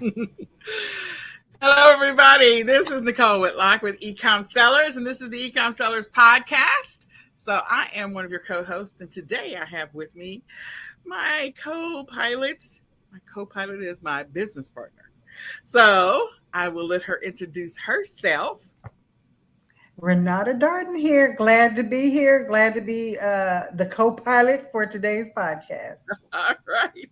Hello, everybody. This is Nicole Whitlock with eCom Sellers, and this is the eCom Sellers podcast. So I am one of your co-hosts, and today I have with me my co-pilot. My co-pilot is my business partner. So I will let her introduce herself. Renata Darden here. Glad to be here. Glad to be the co-pilot for today's podcast. All right.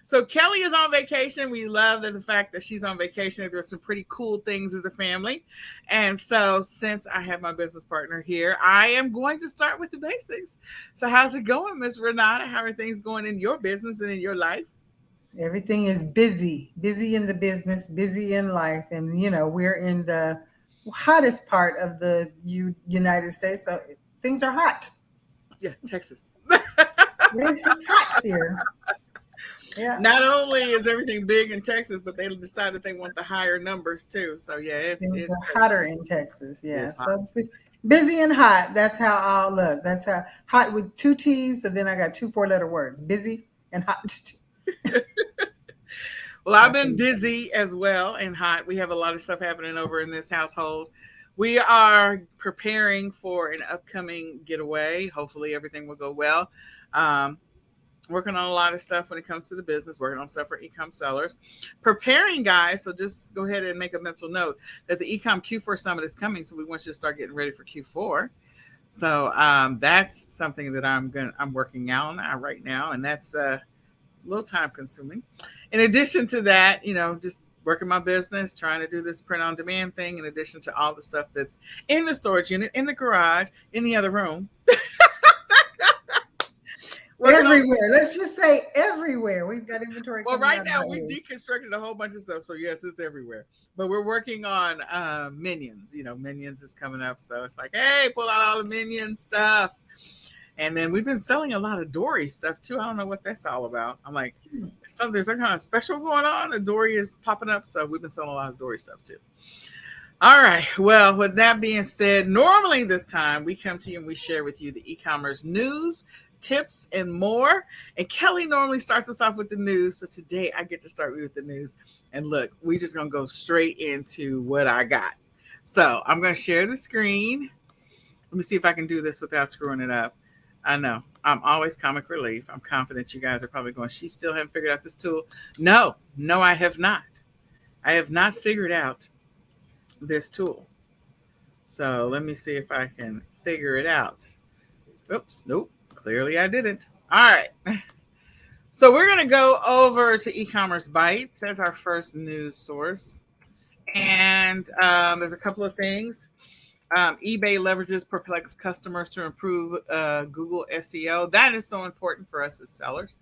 So Kelly is on vacation. We love the fact that she's on vacation. There's some pretty cool things as a family. And so since I have my business partner here, I am going to start with the basics. So how's it going, Miss Renata? How are things going in your business and in your life? Everything is busy in the business, busy in life. And, we're in the hottest part of the United States. So things are hot. Yeah, Texas. It's hot here. Yeah. Not only is everything big in Texas, but they decided they want the higher numbers too. So yeah, it's hotter in Texas. Yeah, so busy and hot. That's how I'll look. That's how hot with two T's. So then I got 2 4-letter words: busy and hot. Well, I've been busy as well and hot. We have a lot of stuff happening over in this household. We are preparing for an upcoming getaway. Hopefully, everything will go well. Working on a lot of stuff when it comes to the business, working on stuff for eCom sellers, preparing, guys. So just go ahead and make a mental note that the eCom Q4 Summit is coming. So we want you to start getting ready for Q4. So that's something that I'm working on right now, and that's a little time consuming. In addition to that, just working my business, trying to do this print on demand thing, in addition to all the stuff that's in the storage unit, in the garage, in the other room. Everywhere. Let's just say everywhere. We've got inventory. Well, right now we deconstructed a whole bunch of stuff. So yes, it's everywhere. But we're working on Minions. Minions is coming up. So it's like, hey, pull out all the Minion stuff. And then we've been selling a lot of Dory stuff too. I don't know what that's all about. I'm like, there's some kind of special going on. The Dory is popping up. So we've been selling a lot of Dory stuff too. All right. Well, with that being said, normally this time we come to you and we share with you the e-commerce news, tips, and more. And Kelly normally starts us off with the news. So today I get to start with the news. And look, we're just going to go straight into what I got. So I'm going to share the screen. Let me see if I can do this without screwing it up. I know I'm always comic relief. I'm confident you guys are probably going, she still haven't figured out this tool. No, I have not. I have not figured out this tool. So let me see if I can figure it out. Oops, nope. Clearly I didn't. All right. So we're going to go over to eCommerce Bytes as our first news source. And there's a couple of things. eBay leverages perplexed customers to improve Google SEO. That is so important for us as sellers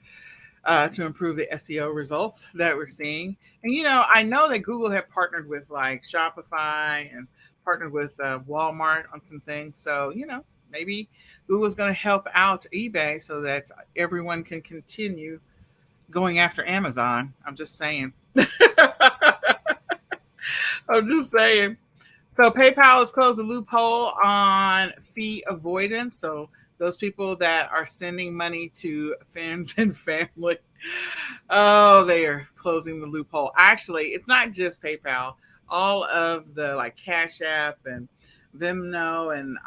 to improve the SEO results that we're seeing. And, I know that Google have partnered with like Shopify and partnered with Walmart on some things. So, maybe Google's going to help out eBay so that everyone can continue going after Amazon. I'm just saying. So PayPal has closed a loophole on fee avoidance. So those people that are sending money to friends and family, they are closing the loophole. Actually, it's not just PayPal. All of the like Cash App and Vimeo and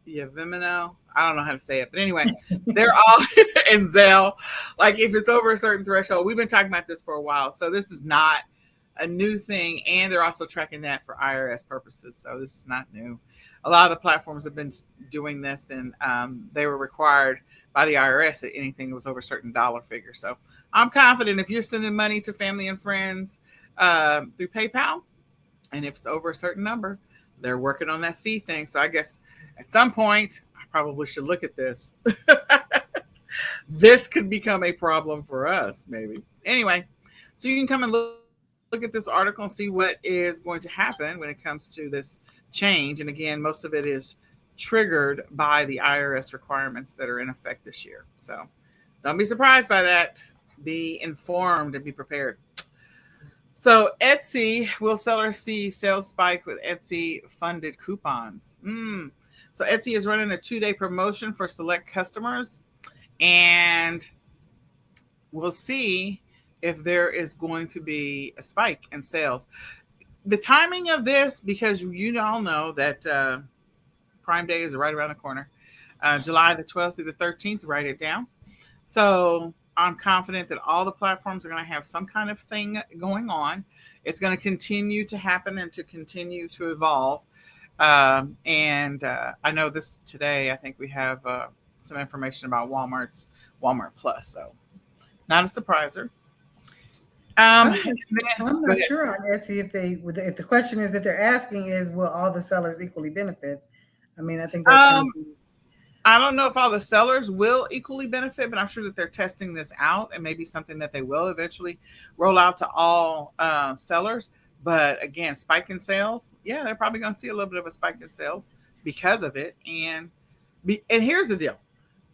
Vimeo. I don't know how to say it, but anyway, they're all in Zelle. Like if it's over a certain threshold, we've been talking about this for a while. So this is not a new thing, and they're also tracking that for IRS purposes. So this is not new. A lot of the platforms have been doing this, and they were required by the IRS that anything that was over a certain dollar figure. So I'm confident if you're sending money to family and friends through PayPal, and if it's over a certain number, they're working on that fee thing. So I guess at some point, I probably should look at this. This could become a problem for us, maybe. Anyway, so you can come and look at this article and see what is going to happen when it comes to this change. And again, most of it is triggered by the IRS requirements that are in effect this year. So don't be surprised by that. Be informed and be prepared. So Etsy, will sellers see sales spike with Etsy funded coupons? So Etsy is running a 2-day promotion for select customers, and we'll see if there is going to be a spike in sales. The timing of this, because you all know that Prime Day is right around the corner. July the 12th through the 13th, write it down. So I'm confident that all the platforms are going to have some kind of thing going on. It's going to continue to happen and to continue to evolve. And I know this today, I think we have some information about Walmart Plus. So not a surpriser. I'm And then, I'm go not ahead. sure on Etsy if the question is that they're asking is will all the sellers equally benefit? I mean, I think that's going to Um, be I don't know if all the sellers will equally benefit, but I'm sure that they're testing this out and maybe something that they will eventually roll out to all sellers. But again, spike in sales, yeah, they're probably going to see a little bit of a spike in sales because of it. And here's the deal: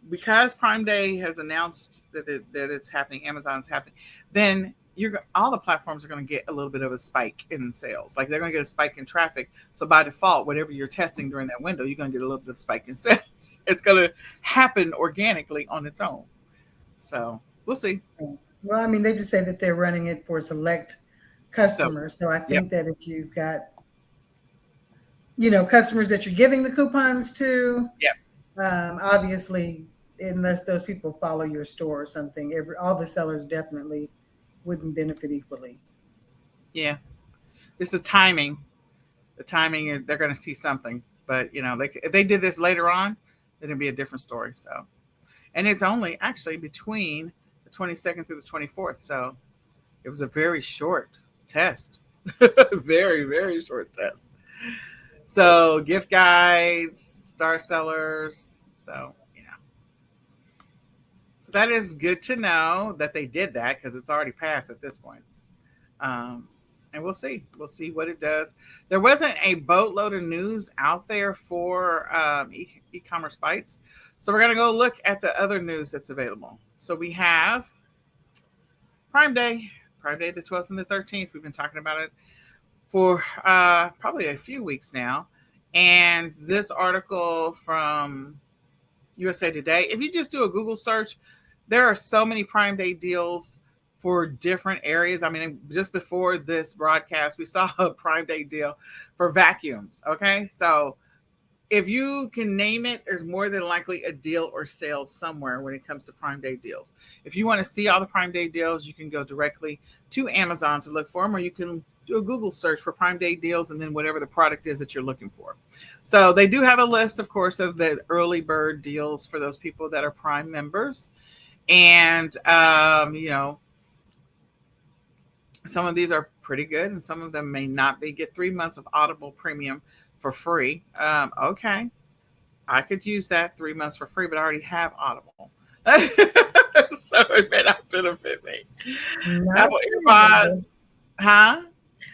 because Prime Day has announced that it's happening, Amazon's happening, then all the platforms are going to get a little bit of a spike in sales. Like they're going to get a spike in traffic. So by default, whatever you're testing during that window, you're going to get a little bit of spike in sales. It's going to happen organically on its own. So we'll see. well. I mean, they just say that they're running it for select So customers. So I yep, think that if you've got customers that you're giving the coupons to, yep, obviously, unless those people follow your store or something, all the sellers definitely wouldn't benefit equally. yeah. It's the timing. The timing is they're going to see something, but if they did this later on, then it'd be a different story. So. And it's only actually between the 22nd through the 24th. So it was a very short test. Very, very short test. So gift guides, star sellers. So that is good to know that they did that because it's already passed at this point. Um, and we'll see. We'll see what it does. There wasn't a boatload of news out there for e-commerce bites. So we're going to go look at the other news that's available. So we have Prime Day, Prime Day the 12th and the 13th. We've been talking about it for probably a few weeks now. And this article from USA Today, if you just do a Google search, there are so many Prime Day deals for different areas. I mean, just before this broadcast, we saw a Prime Day deal for vacuums. Okay. So if you can name it, there's more than likely a deal or sale somewhere when it comes to Prime Day deals. If you want to see all the Prime Day deals, you can go directly to Amazon to look for them, or you can do a Google search for Prime Day deals and then whatever the product is that you're looking for. So they do have a list, of course, of the early bird deals for those people that are Prime members. And, some of these are pretty good and some of them may not be. Get 3 months of Audible Premium for free. Okay. I could use that 3 months for free, but I already have Audible. So it may not benefit me. Not Apple probable. AirPods, huh?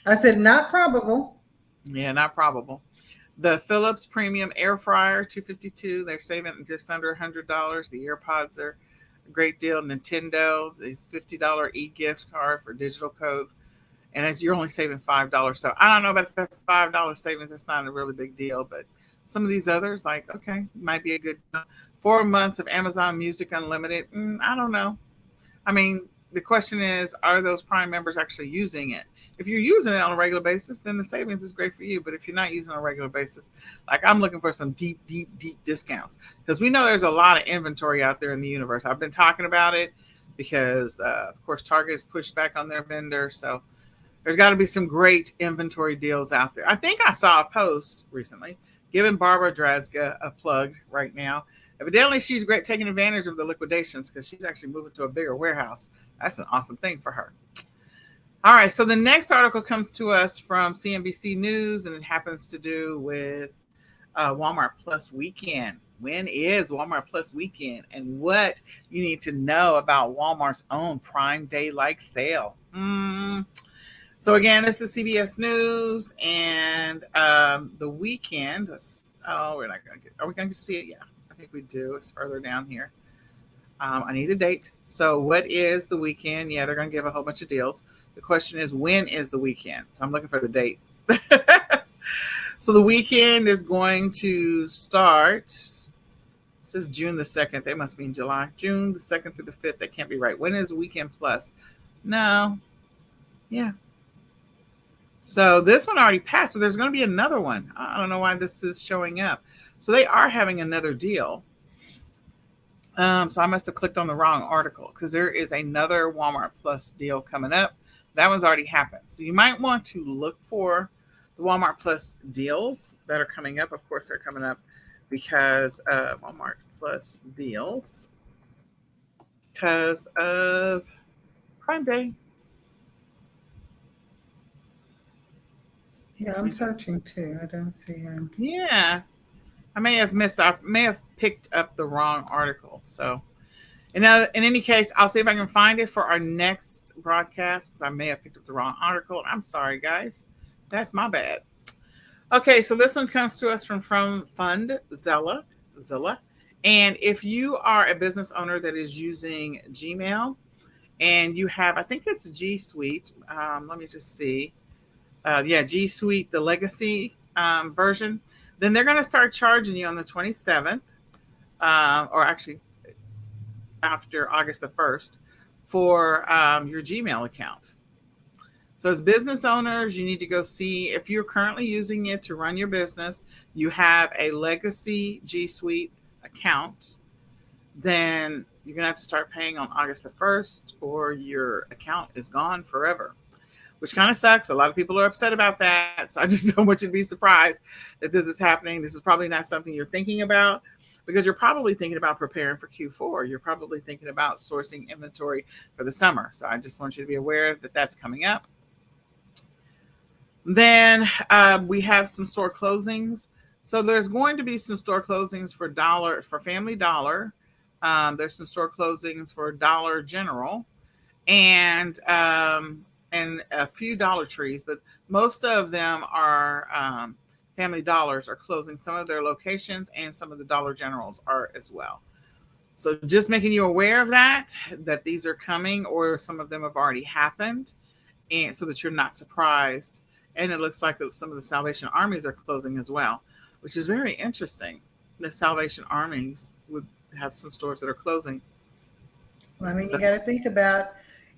I said not probable. Yeah, not probable. The Philips Premium Air Fryer 252, they're saving just under $100. The AirPods are a great deal. Nintendo, the $50 e-gift card for digital code. And as you're only saving $5. So I don't know about the $5 savings. It's not a really big deal, but some of these others, like, okay, might be a good 4 months of Amazon Music Unlimited. I don't know. I mean, the question is, are those Prime members actually using it? If you're using it on a regular basis, then the savings is great for you. But if you're not using it on a regular basis, like I'm looking for some deep, deep, deep discounts because we know there's a lot of inventory out there in the universe. I've been talking about it because, of course, Target has pushed back on their vendor. So there's got to be some great inventory deals out there. I think I saw a post recently giving Barbara Drazga a plug right now. Evidently, she's great taking advantage of the liquidations because she's actually moving to a bigger warehouse. That's an awesome thing for her. All right, so the next article comes to us from CNBC News, and it happens to do with Walmart Plus Weekend. When is Walmart Plus Weekend, and what you need to know about Walmart's own Prime Day-like sale? So again, this is CBS News, and the weekend. We're not going to get. Are we going to see it? Yeah, I think we do. It's further down here. I need the date. So what is the weekend? Yeah, they're going to give a whole bunch of deals. The question is, when is the weekend? So I'm looking for the date. So the weekend is going to start. This is June the 2nd. They must mean July. June the 2nd through the 5th. That can't be right. When is Weekend Plus? No. Yeah. So this one already passed, but there's going to be another one. I don't know why this is showing up. So they are having another deal. So I must have clicked on the wrong article because there is another Walmart Plus deal coming up. That one's already happened. So you might want to look for the Walmart Plus deals that are coming up. Of course, they're coming up because Walmart Plus deals because of Prime Day. Yeah, I'm searching too. I don't see him. Yeah, I may have missed. I may have picked up the wrong article. So, in any case, I'll see if I can find it for our next broadcast because I may have picked up the wrong article. I'm sorry, guys. That's my bad. Okay, so this one comes to us from Fund Zilla. And if you are a business owner that is using Gmail and you have, I think it's G Suite. Let me just see. Yeah, G Suite, the legacy version. Then they're going to start charging you on the 27th, or actually after August the 1st, for your Gmail account. So, as business owners, you need to go see if you're currently using it to run your business, you have a legacy G Suite account, then you're going to have to start paying on August the 1st, or your account is gone forever, which kind of sucks. A lot of people are upset about that. So, I just don't want you to be surprised that this is happening. This is probably not something you're thinking about because you're probably thinking about preparing for Q4. You're probably thinking about sourcing inventory for the summer. So, I just want you to be aware that that's coming up. Then we have some store closings. So there's going to be some store closings for Family Dollar. There's some store closings for Dollar General, and a few Dollar Trees, but most of them are Family Dollars are closing some of their locations, and some of the Dollar Generals are as well. So just making you aware of that these are coming, or some of them have already happened, and so that you're not surprised. And it looks like some of the Salvation Armies are closing as well, which is very interesting. The Salvation Armies would have some stores that are closing. Well, I mean, So, you got to think about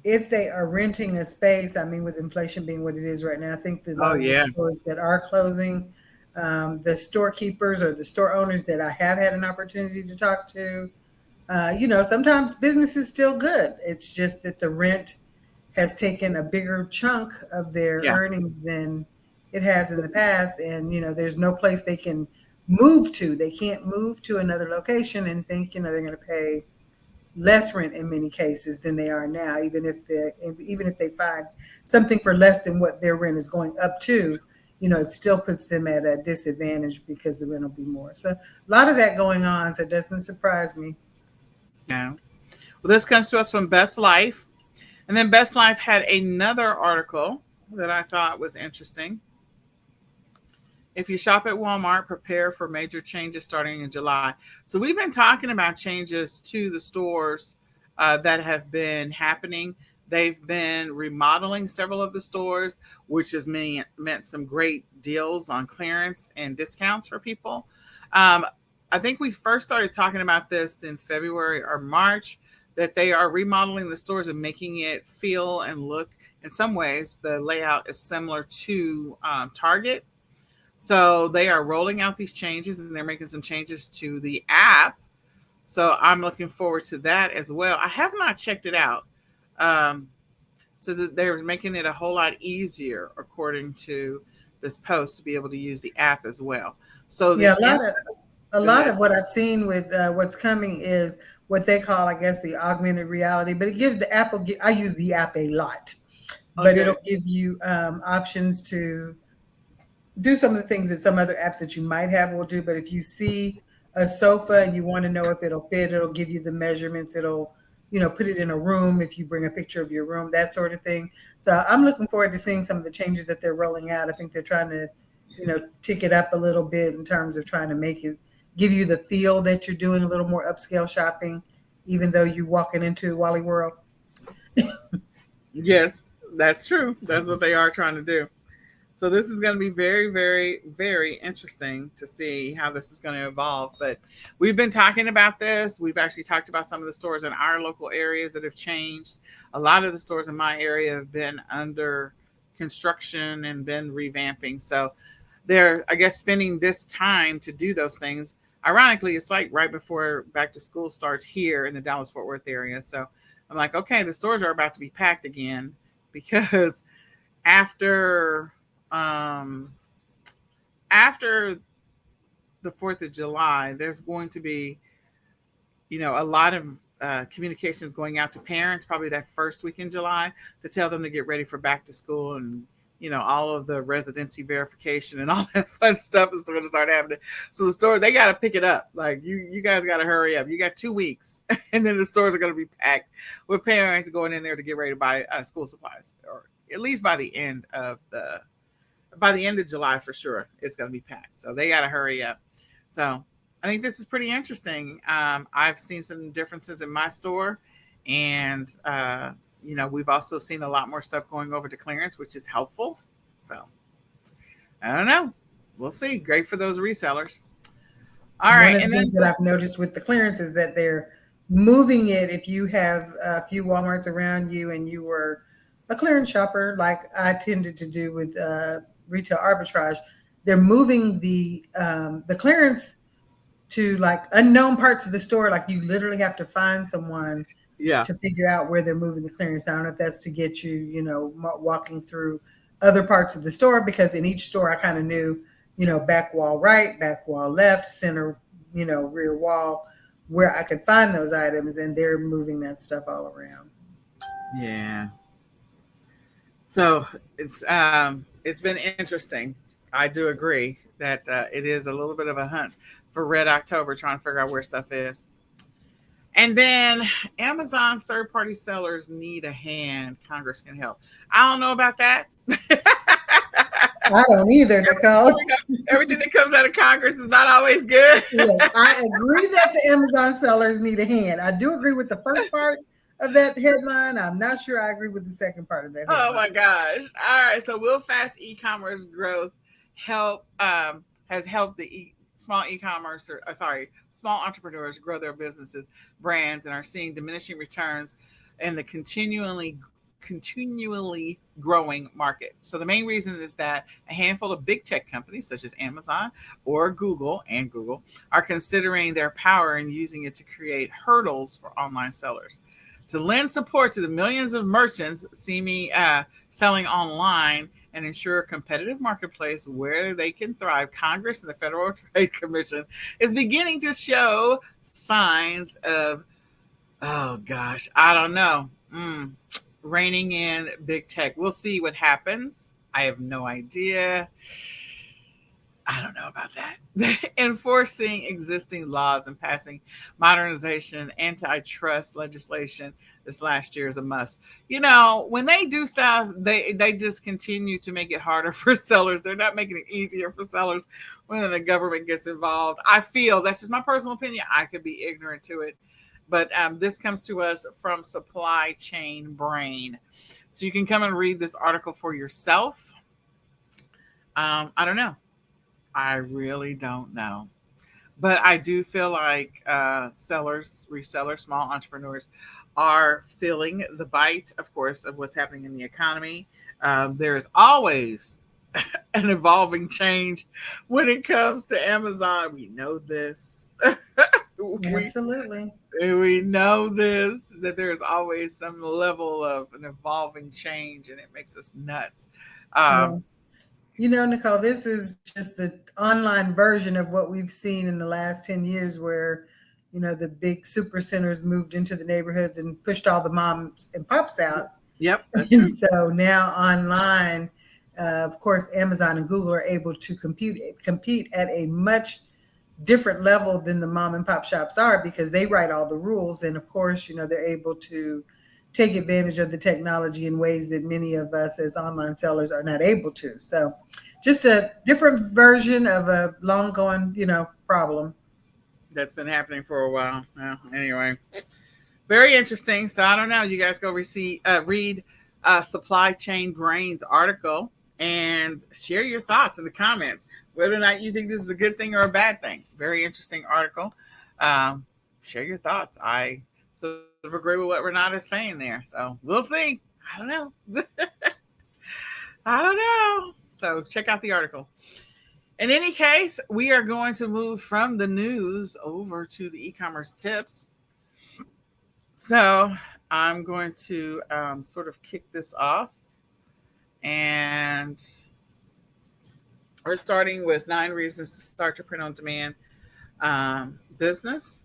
if they are renting a space. I mean, with inflation being what it is right now, I think a oh lot of the yeah, stores that are closing, the storekeepers or the store owners that I have had an opportunity to talk to, sometimes business is still good. It's just that the rent has taken a bigger chunk of their yeah, earnings than it has in the past. And, there's no place they can move to. They can't move to another location and think, they're going to pay less rent in many cases than they are now, even if they find something for less than what their rent is going up to. It still puts them at a disadvantage because the rent will be more. So a lot of that going on. So it doesn't surprise me. yeah. Well, this comes to us from Best Life, and then Best Life had another article that I thought was interesting. If you shop at Walmart, prepare for major changes starting in July. So we've been talking about changes to the stores that have been happening. They've been remodeling several of the stores, which has meant some great deals on clearance and discounts for people. Um, I think we first started talking about this in February or March, that they are remodeling the stores and making it feel and look, in some ways, the layout is similar to Target. So they are rolling out these changes, and they're making some changes to the app. So I'm looking forward to that as well. I have not checked it out. Um, Says that they're making it a whole lot easier, according to this post, to be able to use the app as well. So Yeah, the a go lot ahead. of what I've seen with what's coming is what they call, I guess, the augmented reality. But it gives the app. I use the app a lot, but Okay. it'll give you options to do some of the things that some other apps that you might have will do. But if you see a sofa and you want to know if it'll fit, it'll give you the measurements. It'll, put it in a room if you bring a picture of your room, that sort of thing. So I'm looking forward to seeing some of the changes that they're rolling out. I think they're trying to, tick it up a little bit in terms of trying to make it give you the feel that you're doing a little more upscale shopping, even though you're walking into Wally World. Yes, that's true. That's what they are trying to do. So this is going to be very, very, very interesting to see how this is going to evolve. But we've been talking about this. We've actually talked about some of the stores in our local areas that have changed. A lot of the stores in my area have been under construction and been revamping. So they're, I guess, spending this time to do those things. Ironically, it's like right before back to school starts here in the Dallas Fort Worth area. So I'm like, okay, the stores are about to be packed again because after um, after the 4th of July, there's going to be, a lot of communications going out to parents, probably that first week in July, to tell them to get ready for back to school and, all of the residency verification and all that fun stuff is going to start happening. So the store, they got to pick it up. Like you guys got to hurry up. You got 2 weeks and then the stores are going to be packed with parents going in there to get ready to buy school supplies, or at least by the end of July for sure, it's going to be packed. So they got to hurry up. So I think this is pretty interesting. I've seen some differences in my store, and we've also seen a lot more stuff going over to clearance, which is helpful. So I don't know. We'll see. Great for those resellers. All right. One of the things that I've noticed with the clearance is that they're moving it. If you have a few Walmarts around you and you were a clearance shopper, like I tended to do with retail arbitrage, they're moving the clearance to like unknown parts of the store. Like you literally have to find someone to figure out where they're moving the clearance. I don't know if that's to get you, walking through other parts of the store, because in each store I kind of knew, back wall right, back wall left, center, rear wall, where I could find those items, and they're moving that stuff all around. Yeah. So it's been interesting. I do agree that it is a little bit of a hunt for Red October, trying to figure out where stuff is. And then Amazon's third-party sellers need a hand. Congress can help. I don't know about that. I don't either, Nicole. Everything that comes out of Congress is not always good. Yes, I agree that the Amazon sellers need a hand. I do agree with the first part of that headline. I'm not sure I agree with the second part of that headline. Oh my gosh. All right. So will fast e-commerce growth has helped the small entrepreneurs grow their businesses, brands, and are seeing diminishing returns in the continually growing market. So the main reason is that a handful of big tech companies such as Amazon or Google are considering their power and using it to create hurdles for online sellers. To lend support to the millions of merchants selling online and ensure a competitive marketplace where they can thrive, Congress and the Federal Trade Commission is beginning to show signs of, oh gosh, I don't know, reining in big tech. We'll see what happens. I have no idea. I don't know about that. Enforcing existing laws and passing modernization, antitrust legislation this last year is a must. When they do stuff, they just continue to make it harder for sellers. They're not making it easier for sellers when the government gets involved. I feel, that's just my personal opinion. I could be ignorant to it. But this comes to us from Supply Chain Brain. So you can come and read this article for yourself. I don't know. I really don't know. But I do feel like sellers, resellers, small entrepreneurs are feeling the bite, of course, of what's happening in the economy. There is always an evolving change when it comes to Amazon. We know this. Absolutely. We know this, that there's always some level of an evolving change, and it makes us nuts. Nicole, this is just the online version of what we've seen in the last 10 years where, the big super centers moved into the neighborhoods and pushed all the moms and pops out. Yep. And so now online, of course, Amazon and Google are able to compete at a much different level than the mom and pop shops are, because they write all the rules. And of course, they're able to take advantage of the technology in ways that many of us as online sellers are not able to. So just a different version of a long going, problem. That's been happening for a while. Well, anyway, very interesting. So I don't know. You guys go read Supply Chain Brain's article. and share your thoughts in the comments, whether or not you think this is a good thing or a bad thing. Very interesting article. Um, Share your thoughts. I sort of agree with what Renata is saying there. So we'll see. I don't know. I don't know. So check out the article. In any case, we are going to move from the news over to the e-commerce tips. So I'm going to sort of kick this off, and we're starting with 9 reasons to start your print on demand business.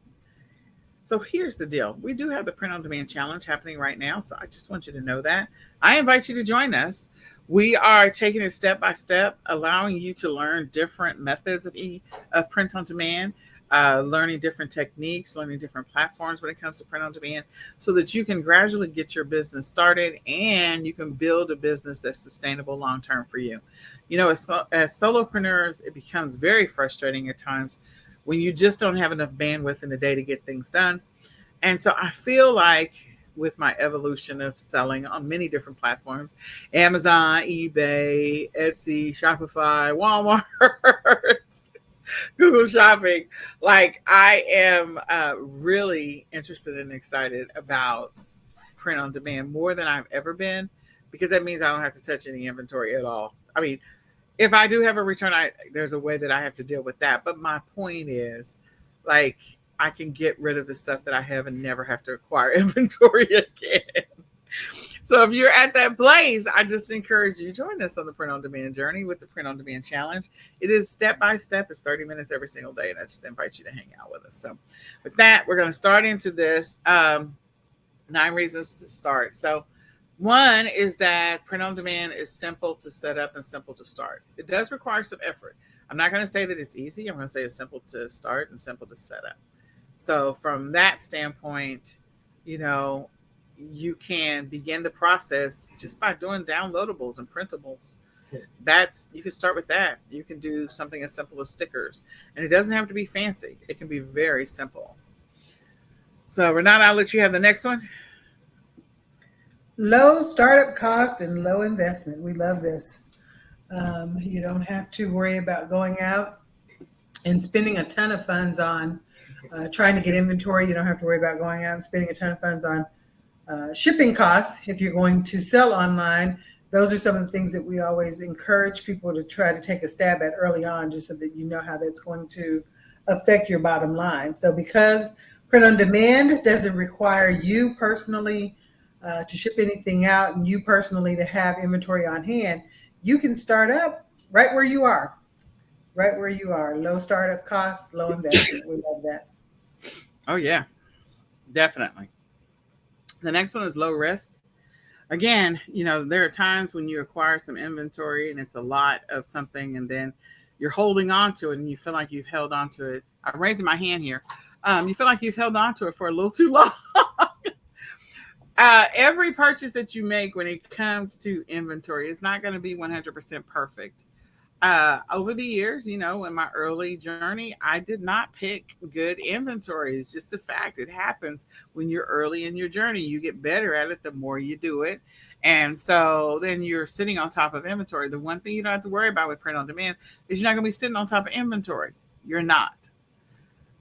So here's the deal. We do have the print on demand challenge happening right now. So I just want you to know that. I invite you to join us. We are taking it step by step, allowing you to learn different methods of print on demand, learning different techniques, learning different platforms when it comes to print on demand, so that you can gradually get your business started and you can build a business that's sustainable long term for you. You know, as solopreneurs, it becomes very frustrating at times when you just don't have enough bandwidth in the day to get things done. And so I feel like with my evolution of selling on many different platforms, Amazon, eBay, Etsy, Shopify, Walmart, Google Shopping, like I am really interested and excited about print on demand more than I've ever been, because that means I don't have to touch any inventory at all. I mean, if I do have a return, there's a way that I have to deal with that. But my point is, like, I can get rid of the stuff that I have and never have to acquire inventory again. So if you're at that place, I just encourage you to join us on the print on demand journey with the print on demand challenge. It is step by step. It's 30 minutes every single day, and I just invite you to hang out with us. So with that, we're going to start into this 9 reasons to start. So one is that print on demand is simple to set up and simple to start. It does require some effort. I'm not going to say that it's easy. I'm going to say it's simple to start and simple to set up. So from that standpoint, you know, you can begin the process just by doing downloadables and printables. You can start with that. You can do something as simple as stickers, and it doesn't have to be fancy. It can be very simple. So Renata, I'll let you have the next one. Low startup cost and low investment. We love this. You don't have to worry about going out and spending a ton of funds on trying to get inventory. You don't have to worry about going out and spending a ton of funds on shipping costs if you're going to sell online. Those are some of the things that we always encourage people to try to take a stab at early on, just so that you know how that's going to affect your bottom line. So because print on demand doesn't require you personally to ship anything out and you personally to have inventory on hand, you can start up right where you are. Right where you are. Low startup costs, low investment. We love that. Oh, yeah, definitely. The next one is low risk. Again, you know, there are times when you acquire some inventory and it's a lot of something, and then you're holding on to it and you feel like you've held on to it. I'm raising my hand here. You feel like you've held on to it for a little too long. Every purchase that you make when it comes to inventory is not going to be 100% perfect. Over the years, you know, in my early journey, I did not pick good inventory. It's just a fact. It happens when you're early in your journey. You get better at it the more you do it. And so then you're sitting on top of inventory. The one thing you don't have to worry about with print on demand is you're not going to be sitting on top of inventory. You're not.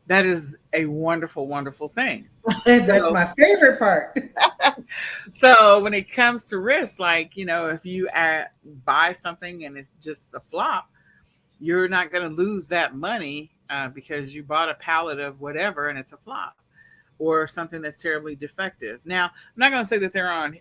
That is a wonderful, wonderful thing. That's So, my favorite part. so when it comes to risk, like, you know, if you buy something and it's just a flop, you're not going to lose that money because you bought a pallet of whatever and it's a flop, or something that's terribly defective. Now, I'm not going to say that there aren't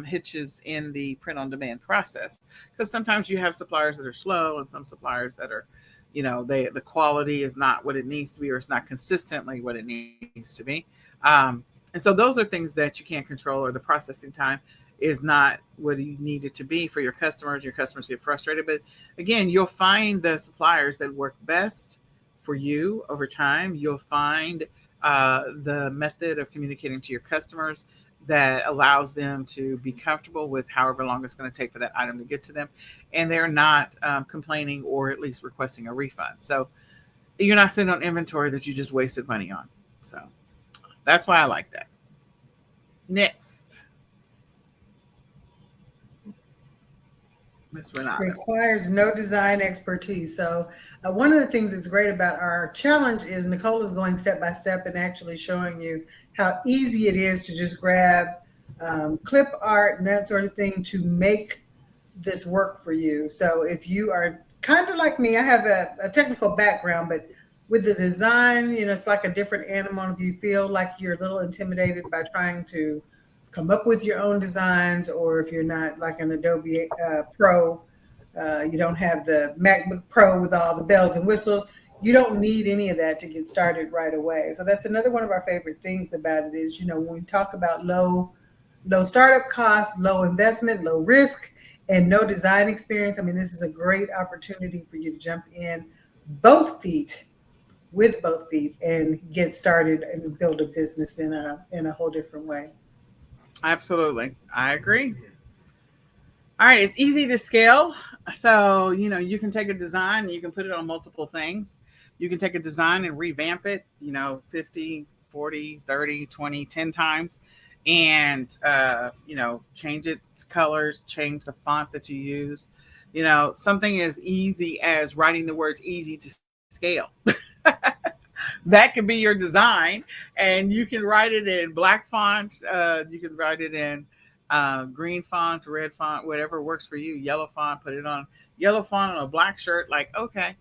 hitches in the print on demand process, because sometimes you have suppliers that are slow and some suppliers that are, you know, the quality is not what it needs to be, or it's not consistently what it needs to be. And so those are things that you can't control, or the processing time is not what you need it to be for your customers. Your customers get frustrated. But again, you'll find the suppliers that work best for you over time. You'll find the method of communicating to your customers that allows them to be comfortable with however long it's going to take for that item to get to them. And they're not complaining or at least requesting a refund. So you're not sitting on inventory that you just wasted money on. So that's why I like that. Next. Miss Renata. Requires no design expertise. So one of the things that's great about our challenge is Nicole is going step by step and actually showing you how easy it is to just grab clip art and that sort of thing to make this work for you. So if you are kind of like me, I have a technical background, but with the design, it's like a different animal. If you feel like you're a little intimidated by trying to come up with your own designs, or if you're not like an Adobe Pro, you don't have the MacBook Pro with all the bells and whistles. You don't need any of that to get started right away. So that's another one of our favorite things about it is, when we talk about low startup costs, low investment, low risk, and no design experience. I mean, this is a great opportunity for you to jump in both feet with both feet and get started and build a business in a whole different way. Absolutely. I agree. All right, it's easy to scale. So, you can take a design and you can put it on multiple things. You can take a design and revamp it, 50, 40, 30, 20, 10 times and, change its colors, change the font that you use. Something as easy as writing the words easy to scale. That could be your design, and you can write it in black font. You can write it in green font, red font, whatever works for you. Yellow font, put it on yellow font on a black shirt. Like, okay,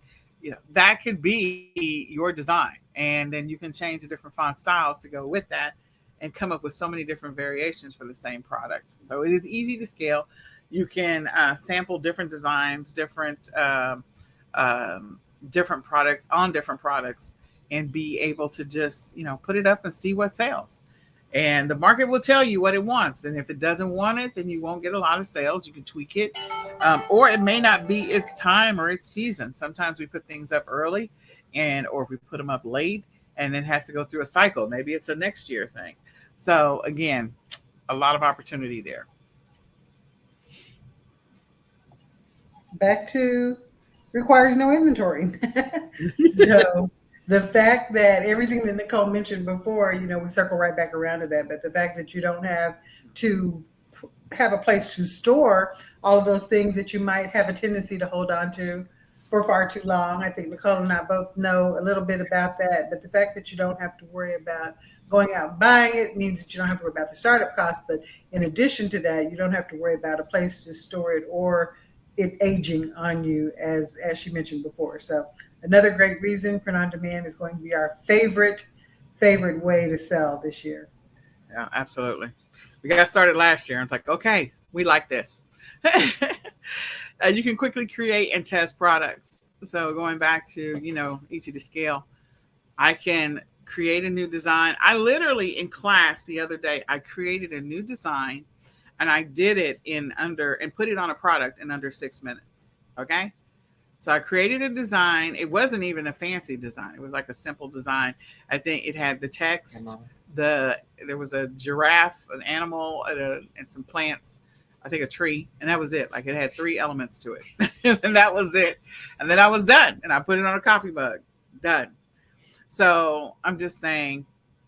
that could be your design, and then you can change the different font styles to go with that, and come up with so many different variations for the same product. So it is easy to scale. You can sample different designs, different products on different products, and be able to just put it up and see what sells. And the market will tell you what it wants, and if it doesn't want it, then you won't get a lot of sales. You can tweak it, or it may not be its time or its season. Sometimes we put things up early, and or we put them up late, and it has to go through a cycle. Maybe it's a next year thing. So again, a lot of opportunity there. Back to requires no inventory. So the fact that everything that Nicole mentioned before, we circle right back around to that, but the fact that you don't have to have a place to store all of those things that you might have a tendency to hold on to for far too long. I think Nicole and I both know a little bit about that, but the fact that you don't have to worry about going out and buying it means that you don't have to worry about the startup costs. But in addition to that, you don't have to worry about a place to store it or it aging on you, as she mentioned before. So another great reason print on demand is going to be our favorite way to sell this year. Yeah, absolutely. We got started last year, and it's like, okay, we like this. You can quickly create and test products. So going back to easy to scale, I can create a new design. I literally in class the other day I created a new design, and I did it in under and put it on a product in under 6 minutes. Okay. So I created a design. It wasn't even a fancy design. It was like a simple design. I think it had the text, there was a giraffe, an animal, and some plants. I think a tree, and that was it. Like it had three elements to it, and that was it. And then I was done, and I put it on a coffee mug. Done. So I'm just saying,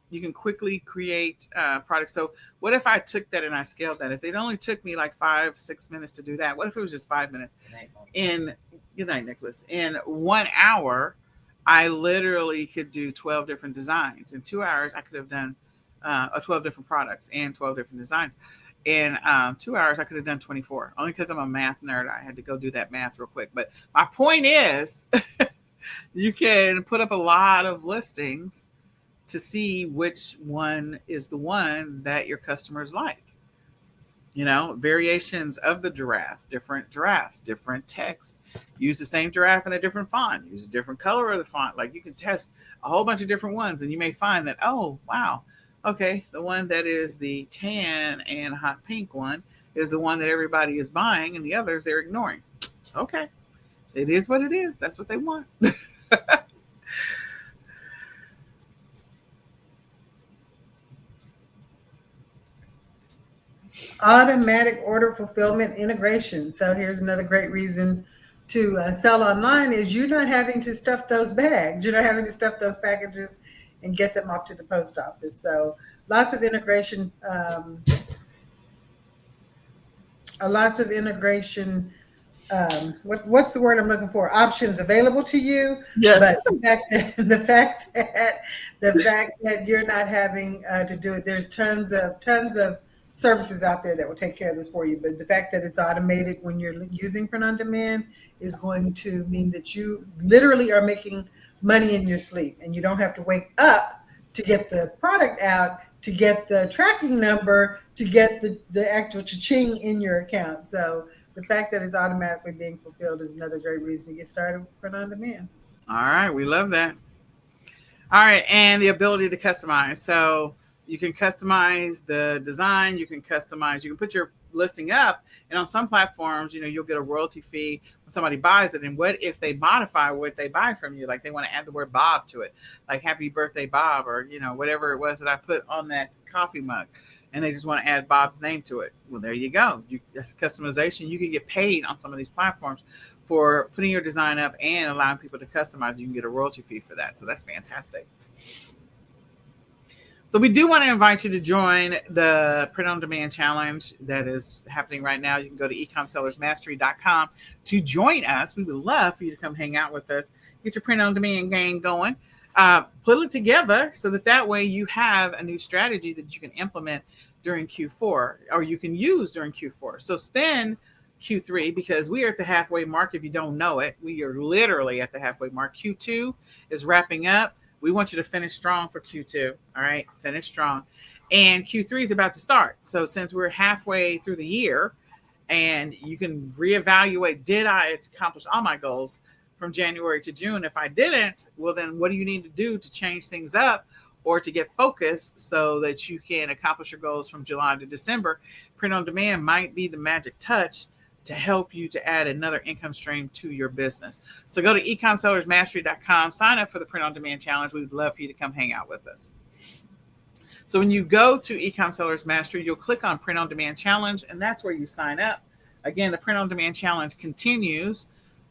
you can quickly create products. So what if I took that and I scaled that? If it only took me like 5-6 minutes to do that, what if it was just 5 minutes? In Good night, Nicholas. In 1 hour, I literally could do 12 different designs. In 2 hours, I could have done 12 different products and 12 different designs. In 2 hours, I could have done 24. Only because I'm a math nerd, I had to go do that math real quick. But my point is, you can put up a lot of listings to see which one is the one that your customers like. Variations of the giraffe, different giraffes, different text. Use the same giraffe in a different font. Use a different color of the font. Like you can test a whole bunch of different ones, and you may find that, oh, wow, okay, the one that is the tan and hot pink one is the one that everybody is buying, and the others they're ignoring. Okay, it is what it is. That's what they want. Automatic order fulfillment integration. So here's another great reason to sell online is you're not having to stuff those bags. You're not having to stuff those packages and get them off to the post office. So lots of integration, lots of integration what's the word I'm looking for? Options available to you, but Yes. the fact that you're not having to do it, there's tons of services out there that will take care of this for you. But the fact that it's automated when you're using print on demand is going to mean that you literally are making money in your sleep, and you don't have to wake up to get the product out, to get the tracking number, to get the actual cha-ching in your account. So the fact that it's automatically being fulfilled is another great reason to get started with print on demand. All right, we love that. All right, and the ability to customize. So you can customize the design, you can put your listing up, and on some platforms, you'll get a royalty fee when somebody buys it. And what if they modify what they buy from you? Like they want to add the word Bob to it, like happy birthday Bob, or whatever it was that I put on that coffee mug, and they just want to add Bob's name to it. Well, there you go. That's customization. You can get paid on some of these platforms for putting your design up and allowing people to customize. You can get a royalty fee for that. So that's fantastic. So we do want to invite you to join the Print on Demand Challenge that is happening right now. You can go to ecomsellersmastery.com to join us. We would love for you to come hang out with us, get your print on demand game going, put it together so that way you have a new strategy that you can implement during Q4, or you can use during Q4. So spend Q3, because we are at the halfway mark. If you don't know it, we are literally at the halfway mark. Q2 is wrapping up. We want you to finish strong for Q2. All right, finish strong. And Q3 is about to start. So since we're halfway through the year, and you can reevaluate, did I accomplish all my goals from January to June? If I didn't, well, then what do you need to do to change things up or to get focused so that you can accomplish your goals from July to December? Print on demand might be the magic touch to help you to add another income stream to your business. So go to ecomsellersmastery.com, sign up for the Print on Demand Challenge. We would love for you to come hang out with us. So when you go to eCom Sellers Mastery, you'll click on Print on Demand Challenge, and that's where you sign up. Again, the Print on Demand Challenge continues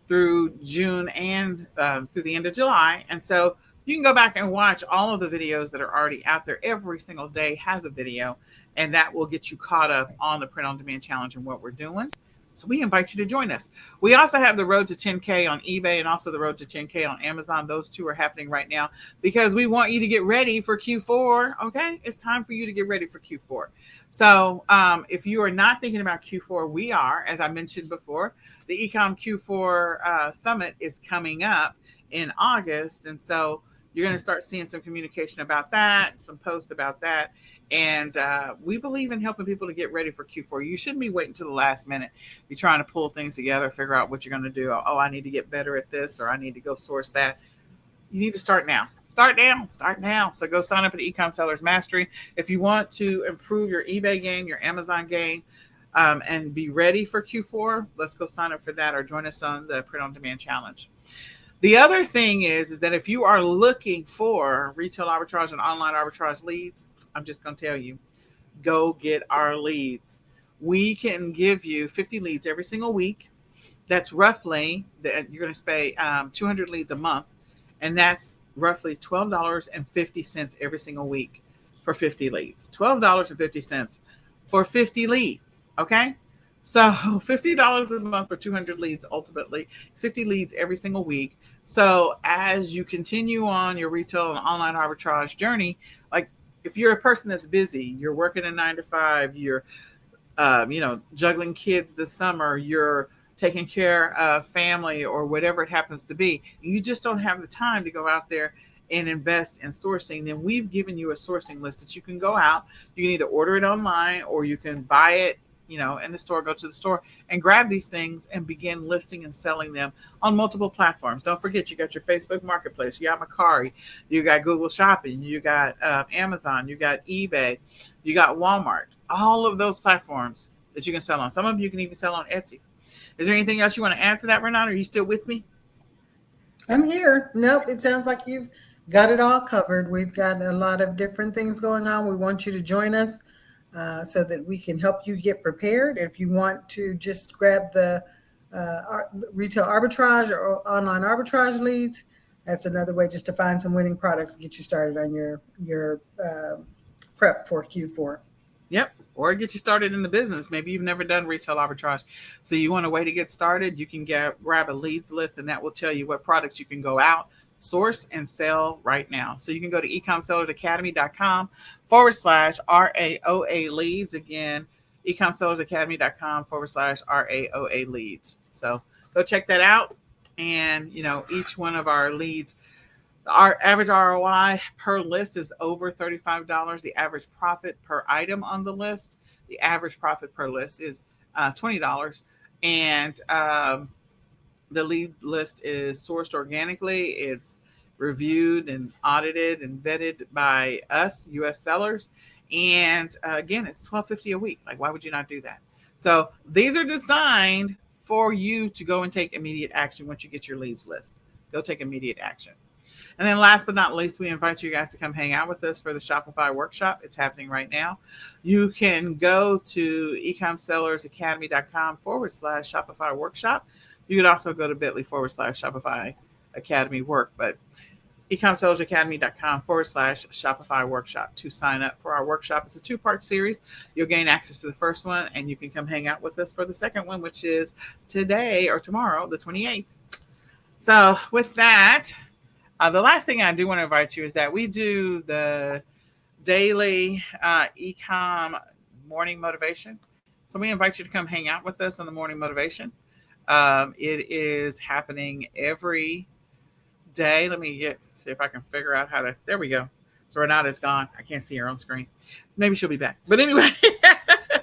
through June and through the end of July. And so you can go back and watch all of the videos that are already out there. Every single day has a video, and that will get you caught up on the Print on Demand Challenge and what we're doing. So we invite you to join us. We also have the Road to 10K on eBay and also the Road to 10K on Amazon. Those two are happening right now because we want you to get ready for Q4. Okay, it's time for you to get ready for Q4. So if you are not thinking about Q4, we are, as I mentioned before, the eCom Q4 Summit is coming up in August. And so you're going to start seeing some communication about that, some posts about that. And we believe in helping people to get ready for Q4. You shouldn't be waiting to the last minute. You're trying to pull things together, figure out what you're going to do. Oh, I need to get better at this, or I need to go source that. You need to start now. Start now. So go sign up at eCom Sellers Mastery. If you want to improve your eBay game, your Amazon game, and be ready for Q4, let's go sign up for that, or join us on the Print on Demand Challenge. The other thing is that if you are looking for retail arbitrage and online arbitrage leads, I'm just going to tell you, go get our leads. We can give you 50 leads every single week. That's roughly, you're going to pay 200 leads a month, and that's roughly $12.50 every single week for 50 leads. $12.50 for 50 leads, okay? So $50 a month for 200 leads, ultimately 50 leads every single week. So as you continue on your retail and online arbitrage journey, like if you're a person that's busy, you're working a 9 to 5, you're, juggling kids this summer, you're taking care of family or whatever it happens to be, you just don't have the time to go out there and invest in sourcing, then we've given you a sourcing list that you can go out. You can either order it online or you can buy it, in the store, go to the store and grab these things and begin listing and selling them on multiple platforms. Don't forget, you got your Facebook Marketplace, you got Mercari, you got Google Shopping, you got Amazon, you got eBay, you got Walmart, all of those platforms that you can sell on. Some of you can even sell on Etsy. Is there anything else you want to add to that, Renata? Are you still with me? I'm here. Nope. It sounds like you've got it all covered. We've got a lot of different things going on. We want you to join us so that we can help you get prepared. If you want to just grab the retail arbitrage or online arbitrage leads, that's another way just to find some winning products and get you started on your prep for Q4. Yep. or get you started in the business. Maybe you've never done retail arbitrage. So you want a way to get started, you can grab a leads list, and that will tell you what products you can go out, source, and sell right now. So you can go to ecomsellersacademy.com/RAOA leads. Again, ecomsellersacademy.com/RAOA leads. So go check that out. And, each one of our leads, our average ROI per list is over $35. The average profit per item on the list, the average profit per list is $20. And the lead list is sourced organically. It's reviewed and audited and vetted by us, U.S. sellers. And again, it's $12.50 a week. Like, why would you not do that? So these are designed for you to go and take immediate action once you get your leads list. Go take immediate action. And then last but not least, we invite you guys to come hang out with us for the Shopify Workshop. It's happening right now. You can go to ecomsellersacademy.com/Shopify Workshop. You could also go to bit.ly/Shopify Academy Work, but ecomsellersacademy.com/Shopify Workshop to sign up for our workshop. It's a 2-part series. You'll gain access to the first one, and you can come hang out with us for the second one, which is today or tomorrow, the 28th. So with that, the last thing I do want to invite you is that we do the daily eCom morning motivation. So we invite you to come hang out with us on the morning motivation. It is happening every day. Let me see if I can figure out how to. There we go. So Renata's gone. I can't see her on screen. Maybe she'll be back. But anyway.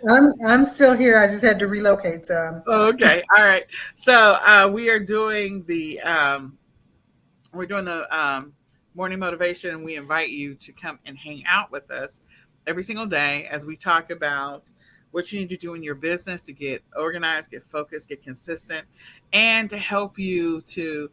I'm still here. I just had to relocate. So. Okay. All right. So we are doing the morning motivation, and we invite you to come and hang out with us every single day as we talk about what you need to do in your business to get organized, get focused, get consistent, and to help you to,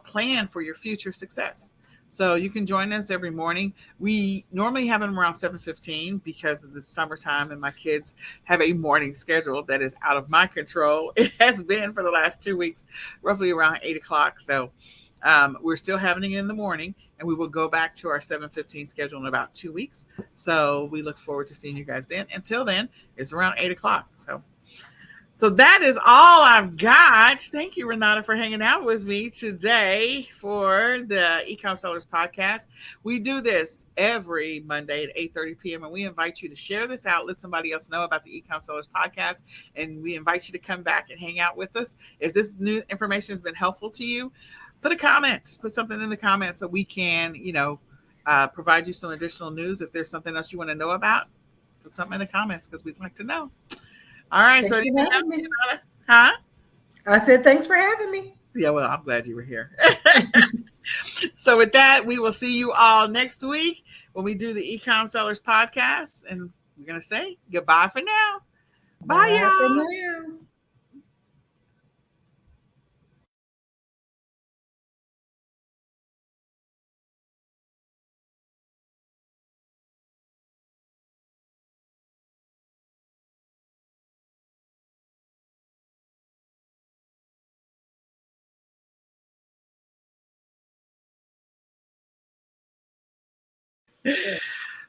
plan for your future success. So you can join us every morning. We normally have them around 7:15 because it's summertime and my kids have a morning schedule that is out of my control. It has been for the last 2 weeks, roughly around 8 o'clock. So we're still having it in the morning, and we will go back to our 7:15 schedule in about 2 weeks. So we look forward to seeing you guys then. Until then, it's around 8 o'clock. So that is all I've got. Thank you, Renata, for hanging out with me today for the eCom Sellers Podcast. We do this every Monday at 8:30 p.m., and we invite you to share this out. Let somebody else know about the eCom Sellers Podcast, and we invite you to come back and hang out with us. If this new information has been helpful to you, put a comment. Put something in the comments so we can, provide you some additional news. If there's something else you want to know about, put something in the comments because we'd like to know. All right. Thanks for having me. Huh? I said, thanks for having me. Yeah, well, I'm glad you were here. So with that, we will see you all next week when we do the eCom Sellers Podcast. And we're going to say goodbye for now. Bye, y'all. For now.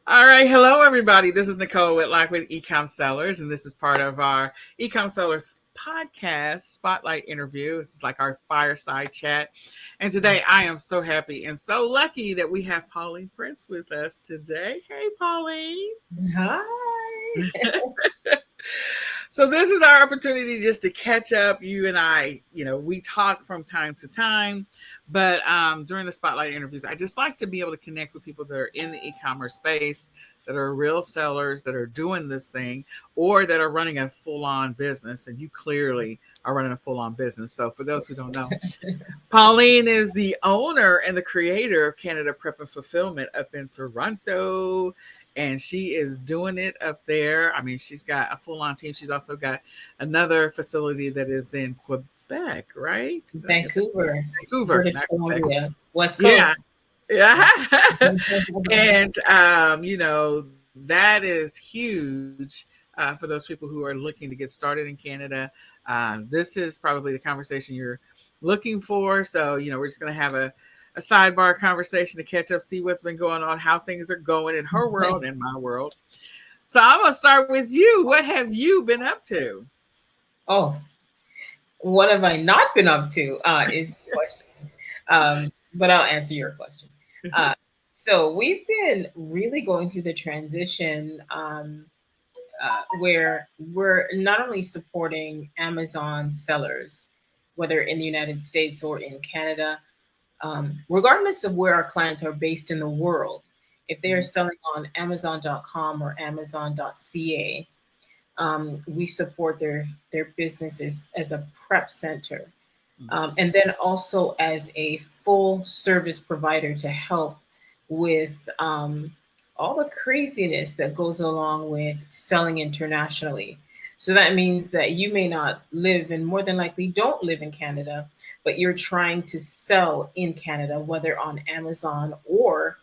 All right. Hello, everybody. This is Nicole Whitlock with eCom Sellers, and this is part of our eCom Sellers podcast spotlight interview. This is like our fireside chat. And today I am so happy and so lucky that we have Pauline Prince with us today. Hey, Pauline. Hi. So this is our opportunity just to catch up. You and I, we talk from time to time, but during the spotlight interviews, I just like to be able to connect with people that are in the e-commerce space, that are real sellers, that are doing this thing, or that are running a full-on business. And you clearly are running a full-on business. So for those who don't know, Pauline is the owner and the creator of Canada Prep and Fulfillment up in Toronto. And she is doing it up there. I mean, she's got a full-on team. She's also got another facility that is in Quebec, right? Vancouver. British Columbia. West Coast. Yeah. And, that is huge for those people who are looking to get started in Canada. This is probably the conversation you're looking for. So, we're just going to have a sidebar conversation to catch up, see what's been going on, how things are going in her world and my world. So I'm gonna start with you. What have you been up to? Oh, what have I not been up to is the question. But I'll answer your question. Uh, so we've been really going through the transition where we're not only supporting Amazon sellers, whether in the United States or in Canada, regardless of where our clients are based in the world. If they are selling on Amazon.com or Amazon.ca, we support their businesses as a prep center, and then also as a full service provider to help with all the craziness that goes along with selling internationally. So that means that you may not live and more than likely don't live in Canada, but you're trying to sell in Canada, whether on Amazon or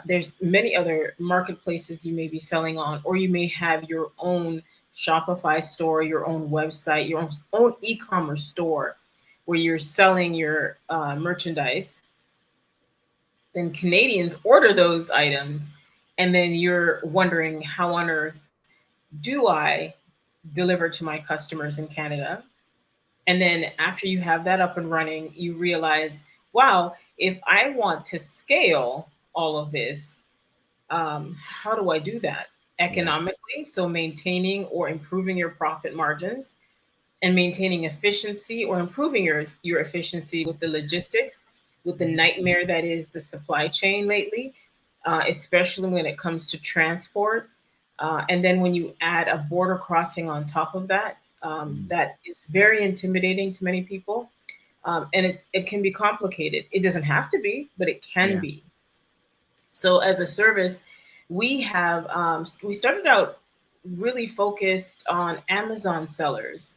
there's many other marketplaces you may be selling on, or you may have your own Shopify store, your own website, your own e-commerce store where you're selling your merchandise. Then Canadians order those items, and then you're wondering, how on earth do I deliver to my customers in Canada? And then after you have that up and running, you realize, wow, if I want to scale all of this, how do I do that economically? So maintaining or improving your profit margins and maintaining efficiency or improving your efficiency with the logistics, with the nightmare that is the supply chain lately, especially when it comes to transport. And then when you add a border crossing on top of that, that is very intimidating to many people. And it can be complicated. It doesn't have to be, but it can be. So as a service, we started out really focused on Amazon sellers,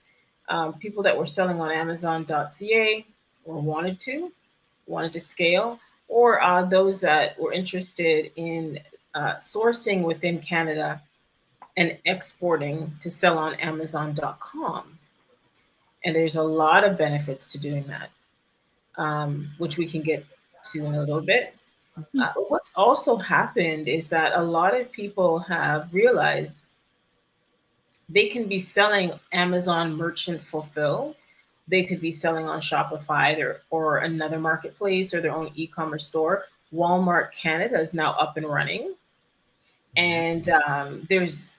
people that were selling on Amazon.ca or wanted to scale, or those that were interested in sourcing within Canada and exporting to sell on Amazon.com. And there's a lot of benefits to doing that, which we can get to in a little bit. What's also happened is that a lot of people have realized they can be selling Amazon Merchant Fulfill. They could be selling on Shopify or another marketplace or their own e-commerce store. Walmart Canada is now up and running. And there's,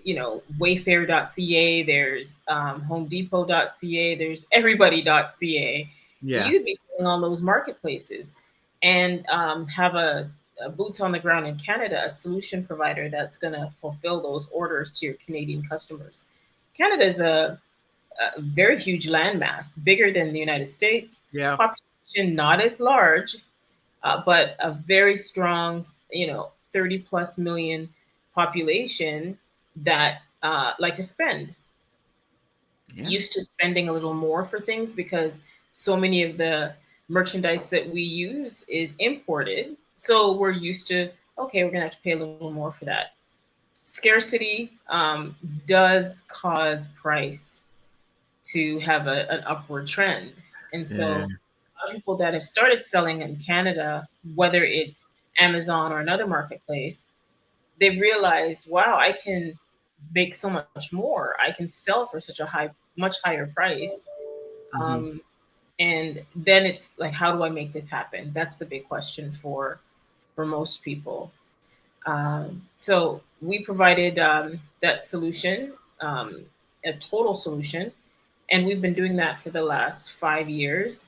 Wayfair.ca, there's HomeDepot.ca, there's everybody.ca. Yeah. You could be selling on those marketplaces and have a boots on the ground in Canada, a solution provider that's going to fulfill those orders to your Canadian customers. Canada is a very huge landmass, bigger than the United States. Yeah. Population not as large, but a very strong, 30 plus million population that like to spend. Used to spending a little more for things because so many of the merchandise that we use is imported. So we're used to, okay, we're going to have to pay a little more for that. Scarcity does cause price to have an upward trend. And so a lot of people that have started selling in Canada, whether it's Amazon or another marketplace, they've realized, wow, I can make so much more. I can sell for such a much higher price. And then it's like, how do I make this happen? That's the big question for most people. So we provided that solution, a total solution, and we've been doing that for the last 5 years,